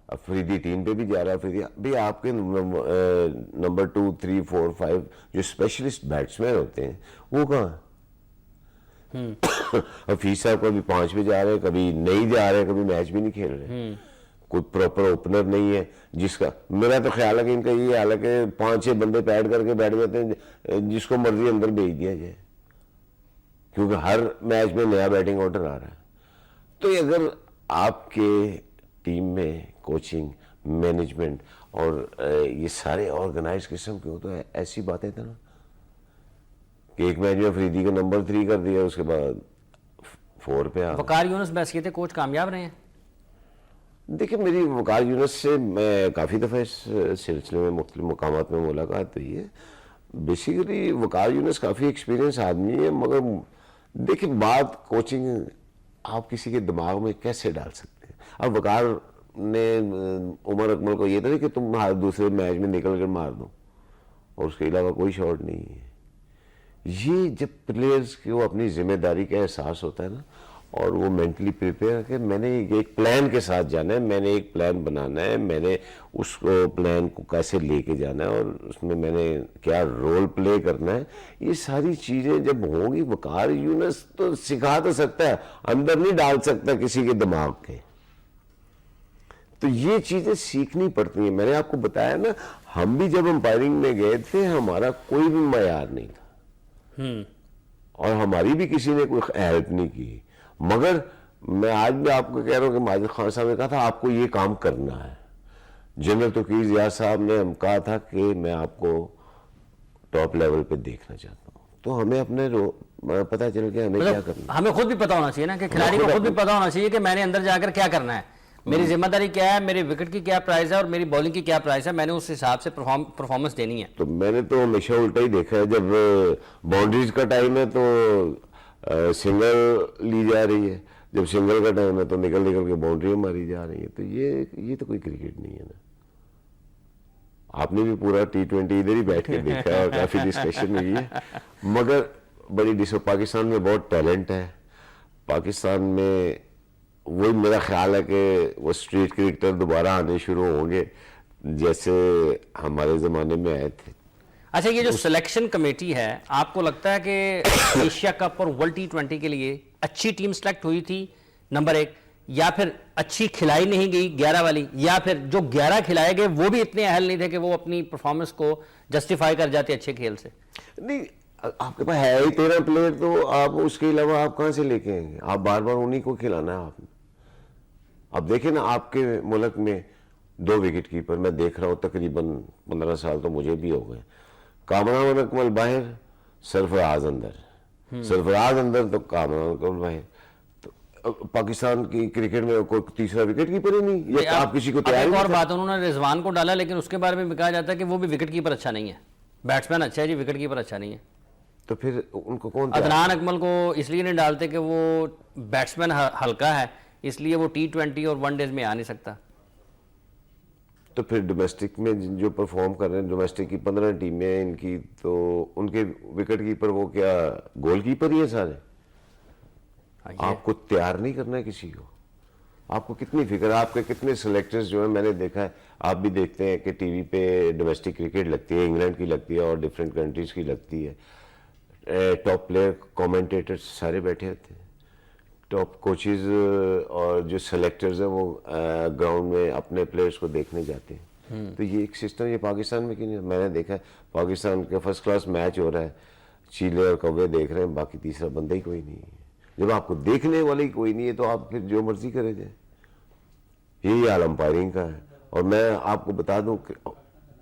افریدی ٹیم پہ بھی جا رہا ہے, بھی آپ کے نمبر 2, 3, 4, 5 جو اسپیشلسٹ بیٹسمین ہوتے ہیں وہ کہاں ہیں؟ حفیظ صاحب کبھی 5 پہ جا رہے ہیں, کبھی نہیں جا رہے, کبھی میچ بھی نہیں کھیل رہے. کوئی پراپر اوپنر نہیں ہے جس کا, میرا تو خیال ہے کہ ان کا یہ حال ہے کہ 5-6 بندے پیڈ کر کے بیٹھ جاتے ہیں, جس کو مرضی اندر بھیج دیا جائے, کیونکہ ہر میچ میں نیا بیٹنگ آرڈر آ رہا ہے. تو اگر آپ کے ٹیم میں کوچنگ, مینجمنٹ اور یہ سارے آرگنائز قسم کے ہو تو ایسی باتیں تھا نا کہ ایک میچ میں افریدی کو نمبر 3 کر دیا, اس کے بعد 4 پہ آ. وقار یونس بحیثیت کوچ کامیاب رہے ہیں؟ دیکھیں, میری وقار یونس سے میں کافی دفعہ اس سلسلے میں مختلف مقامات میں ملاقات ہوئی ہے. بیسیکلی وقار یونس کافی ایکسپیرینس آدمی ہے, مگر دیکھیں بات کوچنگ آپ کسی کے دماغ میں کیسے ڈال سکتے ہیں. اب وقار نے عمر اکمل کو یہ تھا کہ تم ہر دوسرے میچ میں نکل کر مار دو اور اس کے علاوہ کوئی شاٹ نہیں ہے. یہ جب پلیئرز کو اپنی ذمہ داری کا احساس ہوتا ہے نا, اور وہ مینٹلی پریپیئر کہ میں نے ایک پلان کے ساتھ جانا ہے, میں نے ایک پلان بنانا ہے, میں نے اس پلان کو کیسے لے کے جانا ہے اور اس میں نے کیا رول پلے کرنا ہے, یہ ساری چیزیں جب ہوں گی. وقار یونس تو سکھا تو سکتا ہے, اندر نہیں ڈال سکتا کسی کے دماغ کے. تو یہ چیزیں سیکھنی پڑتی ہیں. میں نے آپ کو بتایا نا, ہم بھی جب امپائرنگ میں گئے تھے ہمارا کوئی بھی معیار نہیں تھا, اور ہماری بھی کسی نے کوئی ہیلپ نہیں کی. مگر میں آج بھی آپ کو کہہ رہا ہوں کہ ماجد خان صاحب نے کہا تھا آپ کو یہ کام کرنا ہے. جنرل توقیر ضیاء صاحب نے ہم کہا تھا کہ میں آپ کو ٹاپ لیول پہ دیکھنا چاہتا ہوں, تو ہمیں اپنے پتہ چل گیا ہمیں کیا کرنا ہے. ہمیں خود بھی پتا ہونا چاہیے نا کہ کھلاڑی کو خود بھی پتا ہونا چاہیے کہ میں نے اندر جا کر کیا کرنا ہے, میری ذمہ داری کیا ہے, میری وکٹ کی کیا پرائز ہے اور میری بولنگ کی کیا پرائز ہے, میں نے اس حساب سے پرفارمنس دینی ہے. تو میں نے تو ہمیشہ الٹا ہی دیکھا ہے, جب باؤنڈریز کا ٹائم ہے تو سنگل لی جا رہی ہے, جب سنگل کا ٹائم ہے تو نکل نکل کے باؤنڈری ماری جا رہی ہے. تو یہ تو کوئی کرکٹ نہیں ہے نا. آپ نے بھی پورا T20 ادھر ہی بیٹھ کے دیکھا ہے اور کافی ڈسکشن ہوئی ہے. مگر بڑی پاکستان میں بہت ٹیلنٹ ہے. پاکستان میں وہی میرا خیال ہے کہ وہ اسٹریٹ کرکٹر دوبارہ آنے شروع ہوں گے جیسے ہمارے زمانے میں آئے تھے. اچھا, یہ جو سلیکشن کمیٹی ہے, آپ کو لگتا ہے کہ ایشیا کپ اور ورلڈ T20 کے لیے اچھی ٹیم سلیکٹ ہوئی تھی نمبر 1, یا پھر اچھی کھلائی نہیں گئی 11 والی, یا پھر جو 11 کھلائے گئے وہ بھی اتنے اہل نہیں تھے کہ وہ اپنی پرفارمنس کو جسٹیفائی کر جاتے اچھے کھیل سے؟ نہیں, آپ کے پاس ہے ہی 13 پلیئر, تو آپ اس کے علاوہ آپ کہاں سے لے کے آئیں گے؟ آپ بار بار انہی کو کھلانا ہے آپ نے. اب دیکھیں نا, آپ کے ملک میں 2 وکٹ کیپر میں دیکھ رہا ہوں, تقریباً 15 سال تو مجھے بھی ہو گئے. کامران اکمل باہر, سرفراز اندر تو کامران اکمل باہر. پاکستان کی کرکٹ میں کوئی تیسرا وکٹ کیپر ہی نہیں, یہ آپ کسی کو تیار. ایک اور بات, انہوں نے رضوان کو ڈالا لیکن اس کے بارے میں بھی کہا جاتا ہے کہ وہ بھی وکٹ کیپر اچھا نہیں ہے. بیٹسمین اچھا ہے جی, وکٹ کیپر اچھا نہیں ہے. تو پھر ان کو کون؟ عدنان اکمل کو اس لیے نہیں ڈالتے کہ وہ بیٹسمین ہلکا ہے, اس لیے وہ T20 اور 1 ڈیز میں آ نہیں سکتا. تو پھر ڈومیسٹک میں جو پرفارم کر رہے ہیں, ڈومیسٹک کی 15 ٹیمیں ہیں ان کی, تو ان کے وکٹ کیپر وہ کیا گول کیپر ہی ہیں سارے؟ آپ کو تیار نہیں کرنا ہے کسی کو. آپ کو کتنی فکر, آپ کے کتنے سلیکٹرز جو ہیں, میں نے دیکھا ہے, آپ بھی دیکھتے ہیں کہ ٹی وی پہ ڈومیسٹک کرکٹ لگتی ہے, انگلینڈ کی لگتی ہے اور ڈفرینٹ کنٹریز کی لگتی ہے. ٹاپ پلیئر کومنٹیٹرز سارے بیٹھے ہوتے ہیں, ٹاپ کوچز اور جو سلیکٹرز ہیں وہ گراؤنڈ میں اپنے پلیئرز کو دیکھنے جاتے ہیں. تو یہ ایک سسٹم یہ پاکستان میں کیوں نہیں؟ میں نے دیکھا ہے پاکستان کا فرسٹ کلاس میچ ہو رہا ہے, چیلے اور کوے دیکھ رہے ہیں, باقی تیسرا بندہ ہی کوئی نہیں ہے. جب آپ کو دیکھنے والا ہی کوئی نہیں ہے تو آپ پھر جو مرضی کرے جائیں. یہی حال امپائرنگ کا ہے. اور میں آپ کو بتا دوں کہ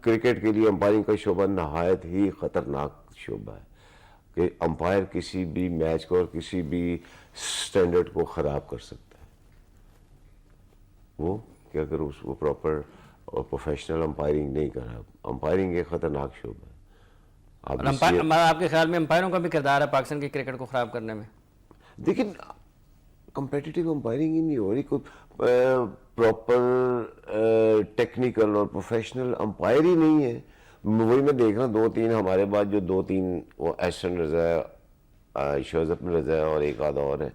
کرکٹ کے لیے امپائرنگ کا شعبہ نہایت ہی خطرناک شعبہ ہے, کہ امپائر کسی بھی میچ کو اور کسی بھی سٹینڈرڈ کو خراب کر سکتا ہے. وہ کہ اگر وہ پراپر اور پروفیشنل امپائرنگ نہیں کر رہا. امپائرنگ ایک خطرناک شعبہ ہے. آپ کے خیال میں امپائروں کا بھی کردار ہے پاکستان کی کرکٹ کو خراب کرنے میں؟ دیکھیں, کمپیٹیٹیو امپائرنگ ہی نہیں ہو رہی, کوئی پراپر ٹیکنیکل اور پروفیشنل امپائر ہی نہیں ہے. وہی میں دیکھ رہا ہوں 2-3 ہمارے بعد جو 2-3 وہ احسن رضا, شوزف رضا اور ایک آدھا اور ہے,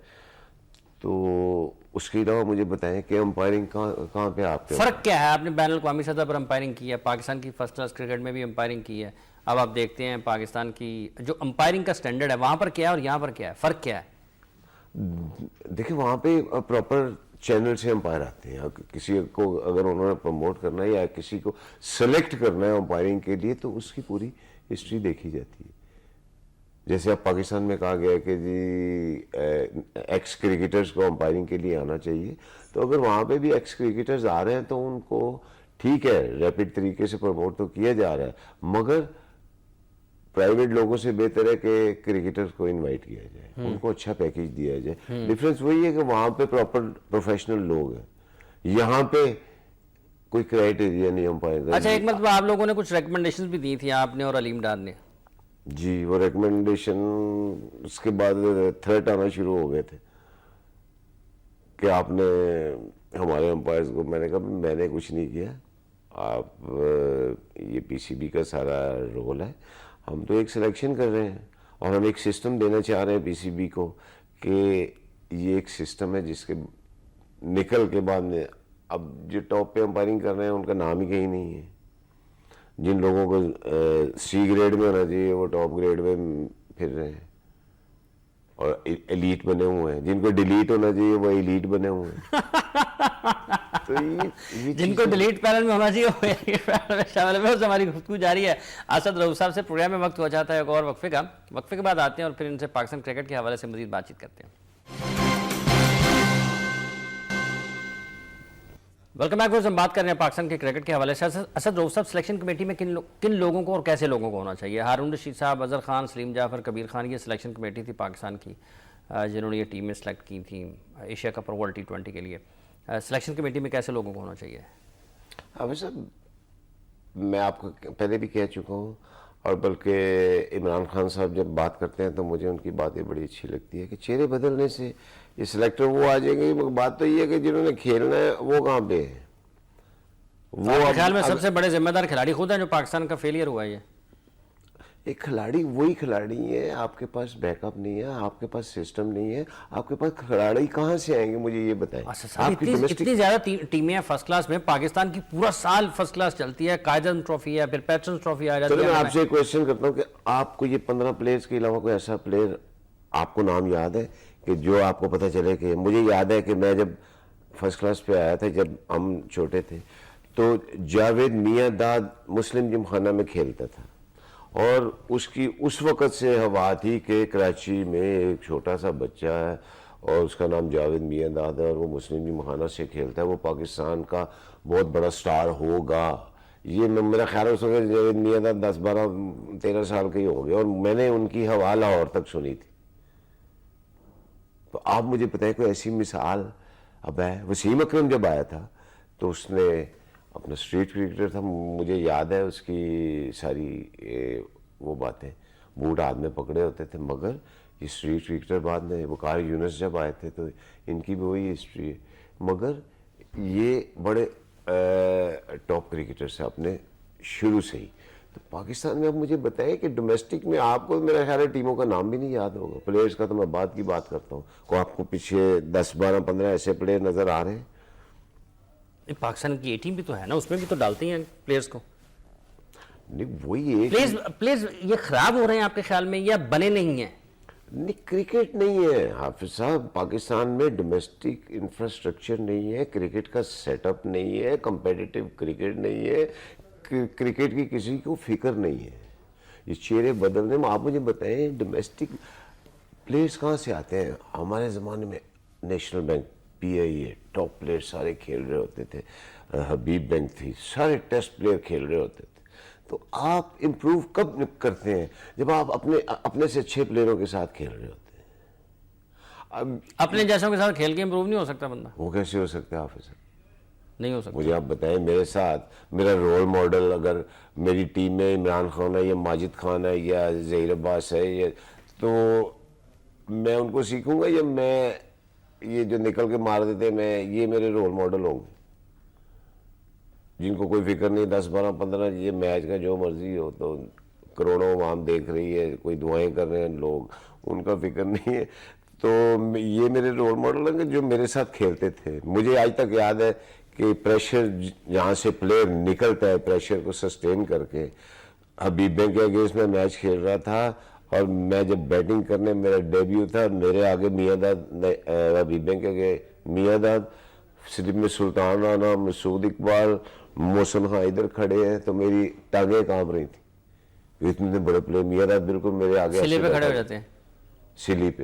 تو اس کے علاوہ مجھے بتائیں کہ امپائرنگ کہاں پہ آپ کے فرق کیا ہے؟ آپ نے بین الاقوامی سطح پر امپائرنگ کی ہے, پاکستان کی فرسٹ کلاس کرکٹ میں بھی امپائرنگ کی ہے, اب آپ دیکھتے ہیں پاکستان کی جو امپائرنگ کا سٹینڈرڈ ہے وہاں پر کیا ہے اور یہاں پر کیا ہے, فرق کیا ہے؟ دیکھیں, وہاں پہ پراپر چینل سے امپائر آتے ہیں. کسی کو اگر انہوں نے پروموٹ کرنا ہے یا کسی کو سلیکٹ کرنا ہے امپائرنگ کے لیے, تو اس کی پوری ہسٹری دیکھی جاتی ہے. جیسے اب پاکستان میں کہا گیا ہے کہ جی ایکس کرکٹرز کو امپائرنگ کے لیے آنا چاہیے, تو اگر وہاں پہ بھی ایکس کرکٹرز آ رہے ہیں تو ان کو ٹھیک ہے ریپڈ طریقے سے پروموٹ تو کیا جا رہا ہے, مگر پرائیویٹ لوگوں سے بہتر ہے کہ کرکٹرز کو انوائٹ کیا جائے, ان کو اچھا پیکیج دیا جائے. ڈفرینس وہی ہے کہ وہاں پہ پراپر پروفیشنل لوگ ہیں, یہاں پہ کوئی کرائیٹیریا نہیں امپائر. اچھا, ایک مرتبہ آپ لوگوں نے کچھ ریکمنڈیشنز بھی دی تھیں, آپ نے اور علیم ڈار نے. جی, وہ ریکمنڈیشن اس کے بعد تھریٹ آنا شروع ہو گئے تھے کہ آپ نے ہمارے امپائرز کو. میں نے کہا میں نے کچھ نہیں کیا, آپ یہ PCB کا سارا رول ہے, ہم تو ایک سلیکشن کر رہے ہیں اور ہم ایک سسٹم دینا چاہ رہے ہیں PCB کو, کہ یہ ایک سسٹم ہے جس کے نکل کے بعد میں اب جو ٹاپ پہ امپائرنگ کر رہے ہیں ان کا نام ہی کہیں نہیں ہے. جن لوگوں کو C گریڈ میں ہونا چاہیے وہ ٹاپ گریڈ میں پھر رہے ہیں اور ایلیٹ بنے ہوئے ہیں, جن کو ڈیلیٹ ہونا چاہیے وہ ایلیٹ بنے ہوئے ہیں. تو یہ جن کو ڈیلیٹ پینل میں ہونا چاہیے وہ ایڈیٹ پینل میں شامل ہے. سے ہماری گفتگو جاری ہے اسد رؤوف صاحب سے. پروگرام میں وقت ہو جاتا ہے ایک اور وقفے کا. وقفے کے بعد آتے ہیں اور پھر ان سے پاکستان کرکٹ کے حوالے سے مزید بات چیت کرتے ہیں. Welcome back. ہم بات کر رہے ہیں پاکستان کے کرکٹ کے حوالے سے. اسد رؤوف صاحب, سلیکشن کمیٹی میں کن لوگوں کو اور کیسے لوگوں کو ہونا چاہیے؟ ہارون رشید صاحب, اظہر خان, سلیم جعفر, کبیر خان, یہ سلیکشن کمیٹی تھی پاکستان کی جنہوں نے یہ ٹیمیں سلیکٹ کی تھیں ایشیا کپ اور ورلڈ T20 کے لیے. سلیکشن کمیٹی میں کیسے لوگوں کو ہونا چاہیے؟ حافظ صاحب, میں آپ کو پہلے بھی کہہ چکا ہوں, اور بلکہ عمران خان صاحب جب بات کرتے ہیں تو مجھے ان کی باتیں بڑی اچھی لگتی ہے کہ چہرے بدلنے سے یہ سلیکٹر وہ آ جائیں گے. بات تو یہ ہے کہ جنہوں نے کھیلنا ہے وہ کہاں پہ ہے. وہ خیال میں سب سے بڑے ذمہ دار کھلاڑی خود ہیں جو پاکستان کا فیلئر ہوا ہے. یہ ایک کھلاڑی وہی کھلاڑی ہے, آپ کے پاس بیک اپ نہیں ہے, آپ کے پاس سسٹم نہیں ہے, آپ کے پاس کھلاڑی کہاں سے آئیں گے مجھے یہ بتائیں. اتنی زیادہ ٹیمیں ہیں فرسٹ کلاس میں, پاکستان کی پورا سال فرسٹ کلاس چلتی ہے. قائداعظم ٹرافی ہے, پھر پیٹرنز ٹرافی آ جاتی ہے. میں آپ سے ایک کوشچن کرتا ہوں کہ آپ کو یہ 15 پلیئرز کے علاوہ کوئی ایسا پلیئر آپ کو نام یاد ہے کہ جو آپ کو پتہ چلے کہ مجھے یاد ہے کہ میں جب فرسٹ کلاس پہ آیا تھا, جب ہم چھوٹے تھے, تو جاوید میاں داد مسلم جم خانہ میں کھیلتا تھا, اور اس کی اس وقت سے ہوا تھی کہ کراچی میں ایک چھوٹا سا بچہ ہے اور اس کا نام جاوید میاں داد ہے اور وہ مسلم جم خانہ سے کھیلتا ہے, وہ پاکستان کا بہت بڑا سٹار ہوگا. یہ میرا خیال ہے اس وقت جاوید میاں داد 10 12 13 سال کے ہی ہو گئے, اور میں نے ان کی ہوا لاہور تک سنی تھی. تو آپ مجھے بتائیں کوئی ایسی مثال اب ہے. وسیم اکرم جب آیا تھا تو اس نے اپنا اسٹریٹ کرکٹر تھا, مجھے یاد ہے اس کی ساری وہ باتیں, بوٹ ہاتھ میں پکڑے ہوتے تھے, مگر یہ اسٹریٹ کرکٹر بعد میں وقار یونس جب آئے تھے تو ان کی بھی وہی ہسٹری ہے, مگر یہ بڑے ٹاپ کرکٹرس ہیں اپنے شروع سے ہی. تو پاکستان میں اب مجھے بتائیں کہ ڈومیسٹک میں آپ کو میرا خیال ہے ٹیموں کا نام بھی نہیں یاد ہوگا. پلیئرز کا تو میں بعد کی بات کرتا ہوں, کو آپ کو پیچھے 10 12 15 ایسے پلیئر نظر آ رہے ہیں. پاکستان کی ٹیم بھی تو ہے نا, اس میں بھی تو ڈالتے ہیں پلیئرز کو. نہیں وہی پلیئرز یہ خراب ہو رہے ہیں آپ کے خیال میں یا بنے نہیں ہیں؟ نہیں, کرکٹ نہیں ہے حافظ صاحب. پاکستان میں ڈومیسٹک انفراسٹرکچر نہیں ہے, کرکٹ کا سیٹ اپ نہیں ہے, کمپیٹیٹیو کرکٹ نہیں ہے, کرکٹ کی کسی کو فکر نہیں ہے. یہ چہرے بدلنے میں آپ مجھے بتائیں ڈومیسٹک پلیئرز کہاں سے آتے ہیں. ہمارے زمانے میں national bank, PIA, top player سارے کھیل رہے ہوتے تھے, حبیب بینک تھی, سارے ٹیسٹ پلیئر کھیل رہے ہوتے تھے. تو آپ امپروو کب کرتے ہیں؟ جب آپ اپنے سے اچھے پلیئروں کے ساتھ کھیل رہے ہوتے ہیں. اپنے جیسوں کے ساتھ کھیل کے امپروو نہیں ہو سکتا بندہ. وہ کیسے ہو سکتا ہے حافظ صاحب؟ نہیں ہو سکتا. مجھے آپ بتائیں, میرے ساتھ میرا رول ماڈل اگر میری ٹیم میں عمران خان ہے یا ماجد خان ہے یا ظہیر عباس ہے, تو میں ان کو سیکھوں گا, یا میں یہ جو نکل کے مار دیتے میں یہ میرے رول ماڈل ہوں گے جن کو کوئی فکر نہیں. 10 12 15 یہ میچ کا جو مرضی ہو, تو کروڑوں عوام دیکھ رہی ہے, کوئی دعائیں کر رہے ہیں لوگ, ان کا فکر نہیں ہے. تو یہ میرے رول ماڈل ہیں کہ جو میرے ساتھ کھیلتے تھے. مجھے آج تک یاد ہے کہ پریشر جہاں سے پلیئر نکلتا ہے, پریشر کو سسٹین کر کے, حبیب بینک کے اگینسٹ میں میچ کھیل رہا تھا, اور میں جب بیٹنگ کرنے میرا ڈیبیو تھا, میرے آگے میاں داد, حبیب بینک کے آگے میاں داد, صرف میں سلطان رانا, مسعود اقبال, محسن خان ادھر کھڑے ہیں, تو میری ٹانگیں کانپ رہی تھی. اتنے بڑے پلیئر, میاں داد بالکل میرے آگے سلی پہ کھڑے ہو جاتے ہیں, سلی پہ.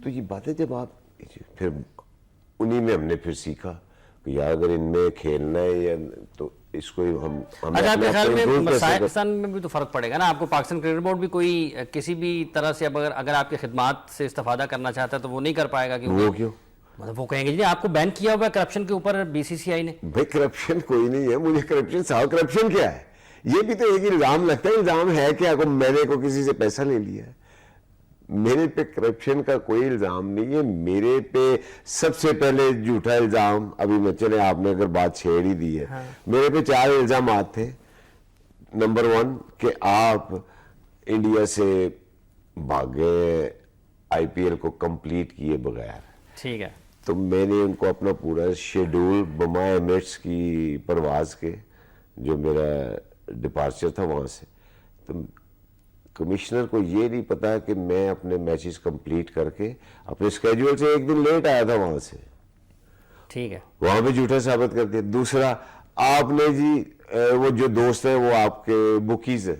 تو یہ باتیں جب آپ پھر انہی میں ہم نے پھر سیکھا کہ یار اگر ان میں کھیلنا ہے یا تو اس کو ہم اچھا آپ کے خیال میں پاکستان میں بھی تو فرق پڑے گا نا. آپ کو پاکستان کرکٹ بورڈ بھی کوئی کسی بھی طرح سے اگر آپ کی خدمات سے استفادہ کرنا چاہتا ہے تو وہ نہیں کر پائے گا. وہ کیوں؟ مطلب وہ کہیں گے جی آپ کو بین کیا ہوا ہے کرپشن کے اوپر BCCI نے. بھائی کرپشن کوئی نہیں ہے. مجھے کرپشن صاحب کرپشن کیا ہے یہ بھی تو ایک الزام لگتا ہے. الزام ہے کہ میں نے کو کسی سے پیسہ لے لیا ہے. میرے پہ کرپشن کا کوئی الزام نہیں ہے. میرے پہ سب سے پہلے جھوٹا الزام, ابھی میں چلے آپ نے اگر بات چھیڑ ہی دی ہے, میرے پہ 4 الزامات تھے. نمبر 1 کہ آپ انڈیا سے بھاگے IPL کو کمپلیٹ کیے بغیر. ٹھیک ہے. تو میں نے ان کو اپنا پورا شیڈول بما ایمریٹس کی پرواز کے, جو میرا ڈپارچر تھا وہاں سے, تو کمشنر کو یہ نہیں پتا کہ میں اپنے میچز کمپلیٹ کر کے اپنے اسکیجول سے 1 دن لیٹ آیا تھا وہاں سے. ٹھیک ہے. وہاں پہ جھوٹا ثابت کر دیا. دوسرا آپ نے جی وہ جو دوست ہیں وہ آپ کے بکیز ہیں,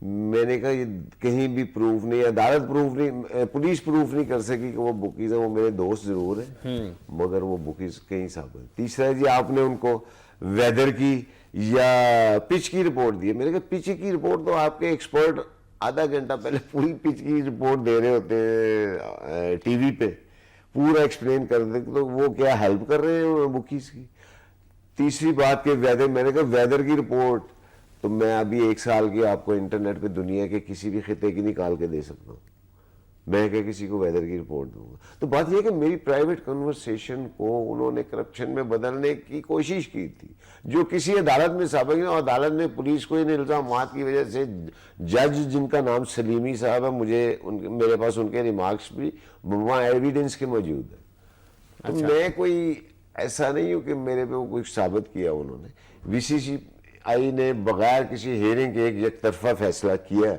میں نے کہا یہ کہیں بھی پروف نہیں, عدالت پروف نہیں, پولیس پروف نہیں کر سکی کہ وہ بکیز ہیں, وہ میرے دوست ضرور ہیں مگر وہ بکیز کہیں ثابت. تیسرا جی آپ نے ان کو ویدر کی یا پچ کی رپورٹ دی. میں نے کہا پچ کی رپورٹ تو آپ کے ایکسپرٹ آدھا گھنٹہ پہلے پوری پچ کی رپورٹ دے رہے ہوتے ہیں ٹی وی پہ, پورا ایکسپلین کر دیں, تو وہ کیا ہیلپ کر رہے ہیں بکیز کی. تیسری بات کہ ویدر, میں نے کہا ویدر کی رپورٹ تو میں ابھی 1 سال کی آپ کو انٹرنیٹ پہ دنیا کے کسی بھی خطے کی نکال کے دے سکتا ہوں, میں کہ کسی کو ویدر کی رپورٹ دوں گا. تو بات یہ کہ میری پرائیویٹ کنورسیشن کو انہوں نے کرپشن میں بدلنے کی کوشش کی تھی, جو کسی عدالت میں ثابت نہیں, اور عدالت نے پولیس کو ان الزامات کی وجہ سے, جج جن کا نام سلیمی صاحب ہے, مجھے میرے پاس ان کے ریمارکس بھی وہاں ایویڈنس کے موجود ہیں. تو میں کوئی ایسا نہیں ہوں کہ میرے پہ وہ کچھ ثابت کیا انہوں نے. وی سی سی آئی نے بغیر کسی ہیئرنگ کے ایک یک طرفہ فیصلہ کیا ہے,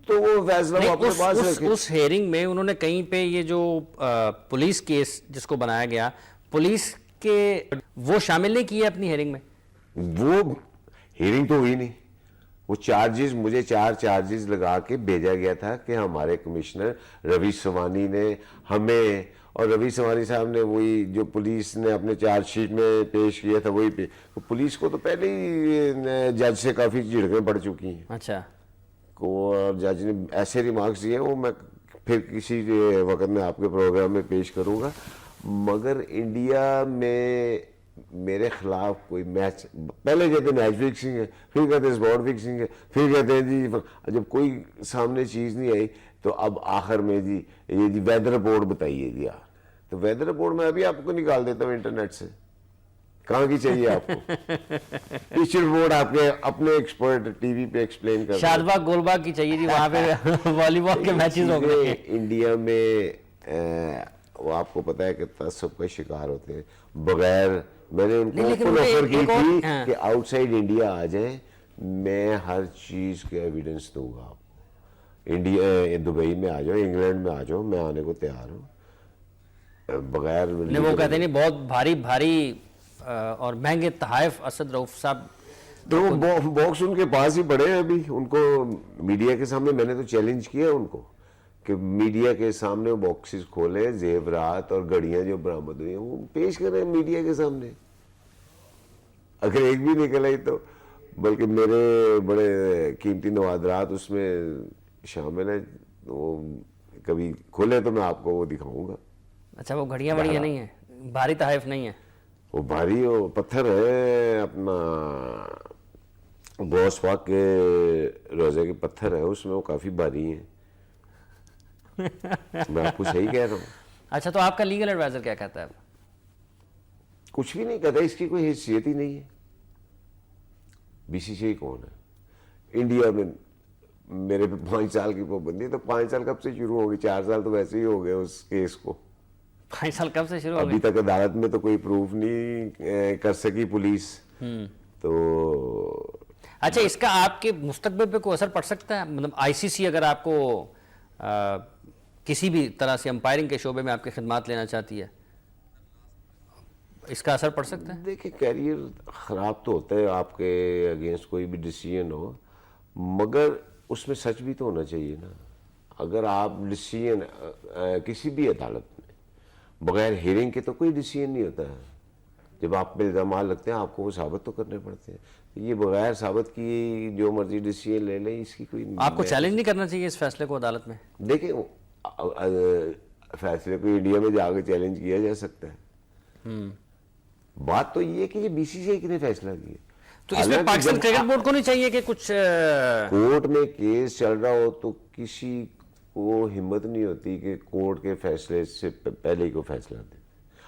تو وہ فیصلہ وہ اپنے پاس رکھے. اس ہیئرنگ میں انہوں نے کہیں پہ یہ جو پولیس کیس جس کو بنایا گیا, پولیس کے وہ شامل نہیں کیے اپنی ہیئرنگ میں. وہ ہیئرنگ تو ہوئی نہیں. وہ چارجز, مجھے 4 چارجز لگا کے بھیجا گیا تھا کہ ہمارے کمشنر روی سوانی نے ہمیں, اور روی سوانی صاحب نے وہی جو پولیس نے اپنے چارج شیٹ میں پیش کیا تھا وہی پولیس کو تو پہلے ہی جج سے کافی جھڑکیں پڑ چکی ہیں. اچھا. اور جج نے ایسے ریمارکس دیے, وہ میں پھر کسی وقت میں آپ کے پروگرام میں پیش کروں گا. مگر انڈیا میں میرے خلاف کوئی میچ, پہلے کہتے ہیں میچ فکسنگ ہے, پھر کہتے ہیں اسپاٹ فکسنگ ہے, پھر کہتے ہیں جی جب کوئی سامنے چیز نہیں آئی تو اب آخر میں جی یہ جی ویدر رپورٹ بتائیے جی. تو ویدر رپورٹ میں ابھی آپ کو نکال دیتا ہوں انٹرنیٹ سے, کہاں کی چاہیے آپ کو. پچ رپورٹ آپ کے اپنے ایکسپرٹ ٹی وی پہ ایکسپلین کر, شاد باغ گول باغ کی چاہیے جی, وہاں پہ والی بال کے میچز ہو گئے. انڈیا میں وہ آپ کو پتا ہے کہ تعصب کا شکار ہوتے ہیں. بغیر میں نے ان کو آفر کی تھی کہ آؤٹ سائڈ انڈیا آ جائیں, میں ہر چیز کے ایویڈنس دوں گا آپ کو. انڈیا دبئی میں آ جاؤ, انگلینڈ میں آ جاؤ, میں آنے کو تیار ہوں. بغیر وہ کہتے ہیں بہت بھاری بھاری اور مہنگے تحائف اسد رؤف صاحب, تو باکس ان کے پاس ہی پڑے ہیں ابھی. ان کو میڈیا کے سامنے میں نے تو چیلنج کیا ان کو کہ میڈیا کے سامنے وہ باکسز کھولے, زیورات اور گھڑیاں جو برآمد ہوئی ہیں وہ پیش کریں میڈیا کے سامنے. اگر ایک بھی نکل آئی تو, بلکہ میرے بڑے قیمتی نوادرات اس میں شامل ہیں, وہ کبھی کھولے تو میں آپ کو وہ دکھاؤں گا. اچھا, وہ گھڑیاں بڑیاں نہیں ہیں, بھاری تحائف نہیں ہیں, وہ بھاری وہ پتھر ہے, اپنا غوث پاک کے روزے کے پتھر ہے, اس میں وہ کافی بھاری ہیں. میں آپ کو صحیح کہہ رہا ہوں. اچھا, تو آپ کا لیگل ایڈوائزر کیا کہتا ہے؟ کچھ بھی نہیں کہتا, اس کی کوئی حیثیت ہی نہیں ہے. بی سی سی کون ہے انڈیا میں؟ میرے پہ 5 سال کی پابندی, تو 5 سال کب سے شروع ہوگی؟ 4 سال تو ویسے ہی ہو گئے اس کیس کو. 5 سال کب سے شروع ہو گئے؟ ابھی تک عدالت میں تو کوئی پروف نہیں کر سکی پولیس. تو اچھا, اس کا آپ کے مستقبل پہ کوئی اثر پڑ سکتا ہے؟ مطلب آئی سی سی اگر آپ کو کسی بھی طرح سے امپائرنگ کے شعبے میں آپ کی خدمات لینا چاہتی ہے, اس کا اثر پڑ سکتا ہے؟ دیکھیں, کیریئر خراب تو ہوتا ہے آپ کے اگینسٹ کوئی بھی ڈیسیژن ہو, مگر اس میں سچ بھی تو ہونا چاہیے نا. اگر آپ ڈیسیژن کسی بھی عدالت میں بغیر ہیئرنگ کے تو کوئی ڈیسیژن نہیں ہوتا ہے. جب آپ پہ الزامات لگتے ہیں آپ کو وہ ثابت تو کرنے پڑتے ہیں. یہ بغیر ثابت کی جو مرضی ڈیسیژن لے لیں, اس کی کوئی, آپ کو چیلنج نہیں کرنا چاہیے اس فیصلے کو عدالت میں؟ دیکھیں, فیصلے کو انڈیا میں جا کے چیلنج کیا جا سکتا ہے. بات تو یہ ہے کہ یہ بی سی سی آئی نے فیصلہ کیا. تو اس میں پاکستان کرکٹ بورڈ کو نہیں چاہیے کہ کچھ کورٹ میں کیس چل رہا ہو تو کسی کو ہمت نہیں ہوتی کہ کورٹ کے فیصلے سے پہلے ہی کو فیصلہ دے.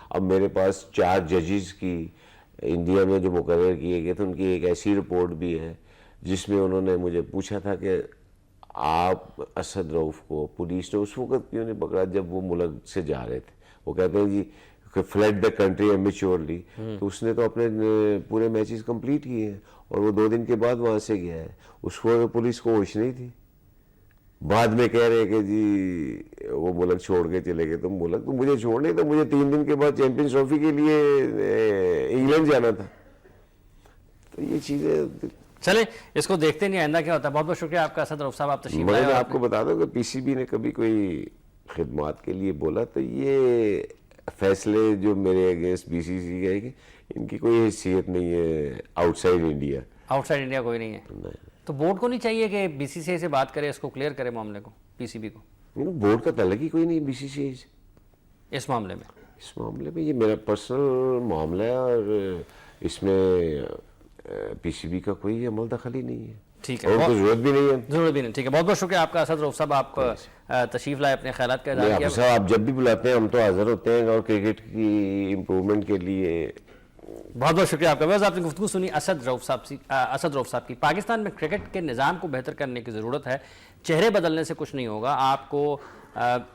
اب میرے پاس 4 ججز کی انڈیا میں جو مقرر کیے گئے تھے, ان کی ایک ایسی رپورٹ بھی ہے جس میں انہوں نے مجھے پوچھا تھا کہ آپ اسد رؤف کو پولیس نے اس وقت کیوں نہیں پکڑا جب وہ ملک سے جا رہے تھے. وہ کہتے ہیں جی فلیڈ دا کنٹری میچورلی, تو اس نے تو اپنے پورے میچز کمپلیٹ کیے ہیں, اور وہ 2 دن کے بعد وہاں سے گیا ہے. اس کو پولیس کو ہوش نہیں تھی. بعد میں کہہ رہے کہ جی وہ ملک چھوڑ کے چلے گئے. تو ملک تو مجھے چھوڑنے تو مجھے 3 دن کے بعد چیمپئنز ٹرافی کے لیے انگلینڈ جانا تھا. تو یہ چیزیں چلیں اس کو دیکھتے نہیں آئندہ کیا ہوتا ہے. بہت بہت شکریہ آپ کا اسد رؤف صاحب, آپ تشریف لائے. میں آپ کو بتا دوں کہ پی سی بی نے کبھی کوئی خدمات کے لیے بولا تو یہ فیصلے جو میرے اگینسٹ بی سی سی کے ان کی کوئی حیثیت نہیں ہے out side India. Out side India کوئی نہیں ہے. تو بورڈ کو نہیں چاہیے کہ بی سی سی آئی سے بات کرے, اس کو کلیئر کرے معاملے کو, پی سی بی کو؟ بورڈ کا تعلق ہی کوئی نہیں بی سی سی آئی سے اس معاملے میں. اس معاملے میں یہ میرا پرسنل معاملہ ہے اور اس میں پی سی بی کا کوئی عمل دخل ہی نہیں ہے. ٹھیک ہے, اور کوئی ضرورت بھی نہیں ہے. ضرورت بھی نہیں. ٹھیک ہے, بہت بہت شکریہ آپ کا اسد رؤف صاحب, آپ تشریف لائے, اپنے خیالات کا اظہار کیا. صاحب آپ جب بھی بلاتے ہیں ہم تو حاضر ہوتے ہیں اور کرکٹ کی امپرومنٹ کے لیے. بہت بہت شکریہ آپ کا. بس آپ نے گفتگو سنی اسد رؤف صاحب کی. پاکستان میں کرکٹ کے نظام کو بہتر کرنے کی ضرورت ہے. چہرے بدلنے سے کچھ نہیں ہوگا. آپ کو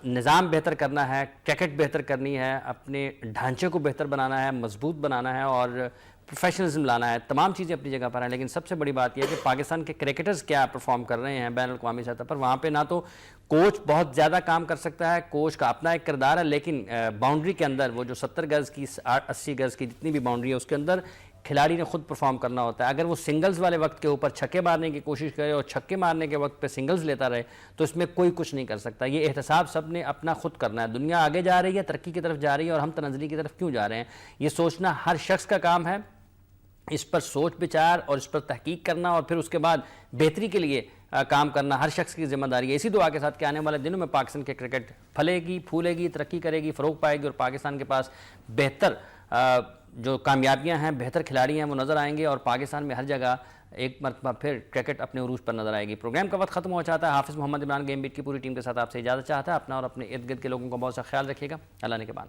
نظام بہتر کرنا ہے, کرکٹ بہتر کرنی ہے, اپنے ڈھانچے کو بہتر بنانا ہے, مضبوط بنانا ہے اور پروفیشنلزم لانا ہے. تمام چیزیں اپنی جگہ پر ہیں, لیکن سب سے بڑی بات یہ ہے کہ پاکستان کے کرکٹرز کیا پرفارم کر رہے ہیں بین الاقوامی سطح پر. وہاں پہ نہ تو کوچ بہت زیادہ کام کر سکتا ہے, کوچ کا اپنا ایک کردار ہے, لیکن باؤنڈری کے اندر وہ جو 70 گز کی 80 گز کی جتنی بھی باؤنڈری ہے اس کے اندر کھلاڑی نے خود پرفارم کرنا ہوتا ہے. اگر وہ سنگلز والے وقت کے اوپر چھکے مارنے کی کوشش کرے اور چھکے مارنے کے وقت پہ سنگلز لیتا رہے تو اس میں کوئی کچھ نہیں کر سکتا. یہ احتساب سب نے اپنا خود کرنا ہے. دنیا آگے جا رہی ہے, ترقی کی طرف جا رہی ہے, اور ہم تنزلی کی طرف کیوں جا رہے ہیں یہ سوچنا ہر شخص کا کام ہے. اس پر سوچ بچار اور اس پر تحقیق کرنا اور پھر اس کے بعد بہتری کے لیے کام کرنا ہر شخص کی ذمہ داری ہے. اسی دعا کے ساتھ کہ آنے والے دنوں میں پاکستان کے کرکٹ پھلے گی, پھولے گی, ترقی کرے گی, فروغ پائے گی اور پاکستان کے پاس بہتر جو کامیابیاں ہیں, بہتر کھلاڑی ہیں وہ نظر آئیں گے, اور پاکستان میں ہر جگہ ایک مرتبہ پھر کرکٹ اپنے عروج پر نظر آئے گی. پروگرام کا وقت ختم ہو چاہتا ہے. حافظ محمد عمران گیم بیٹ کی پوری ٹیم کے ساتھ آپ سے اجازت چاہتا ہے. اپنا اور اپنے ارد گرد کے لوگوں کا بہت سا خیال رکھیے گا. اللہ نے کے بعد.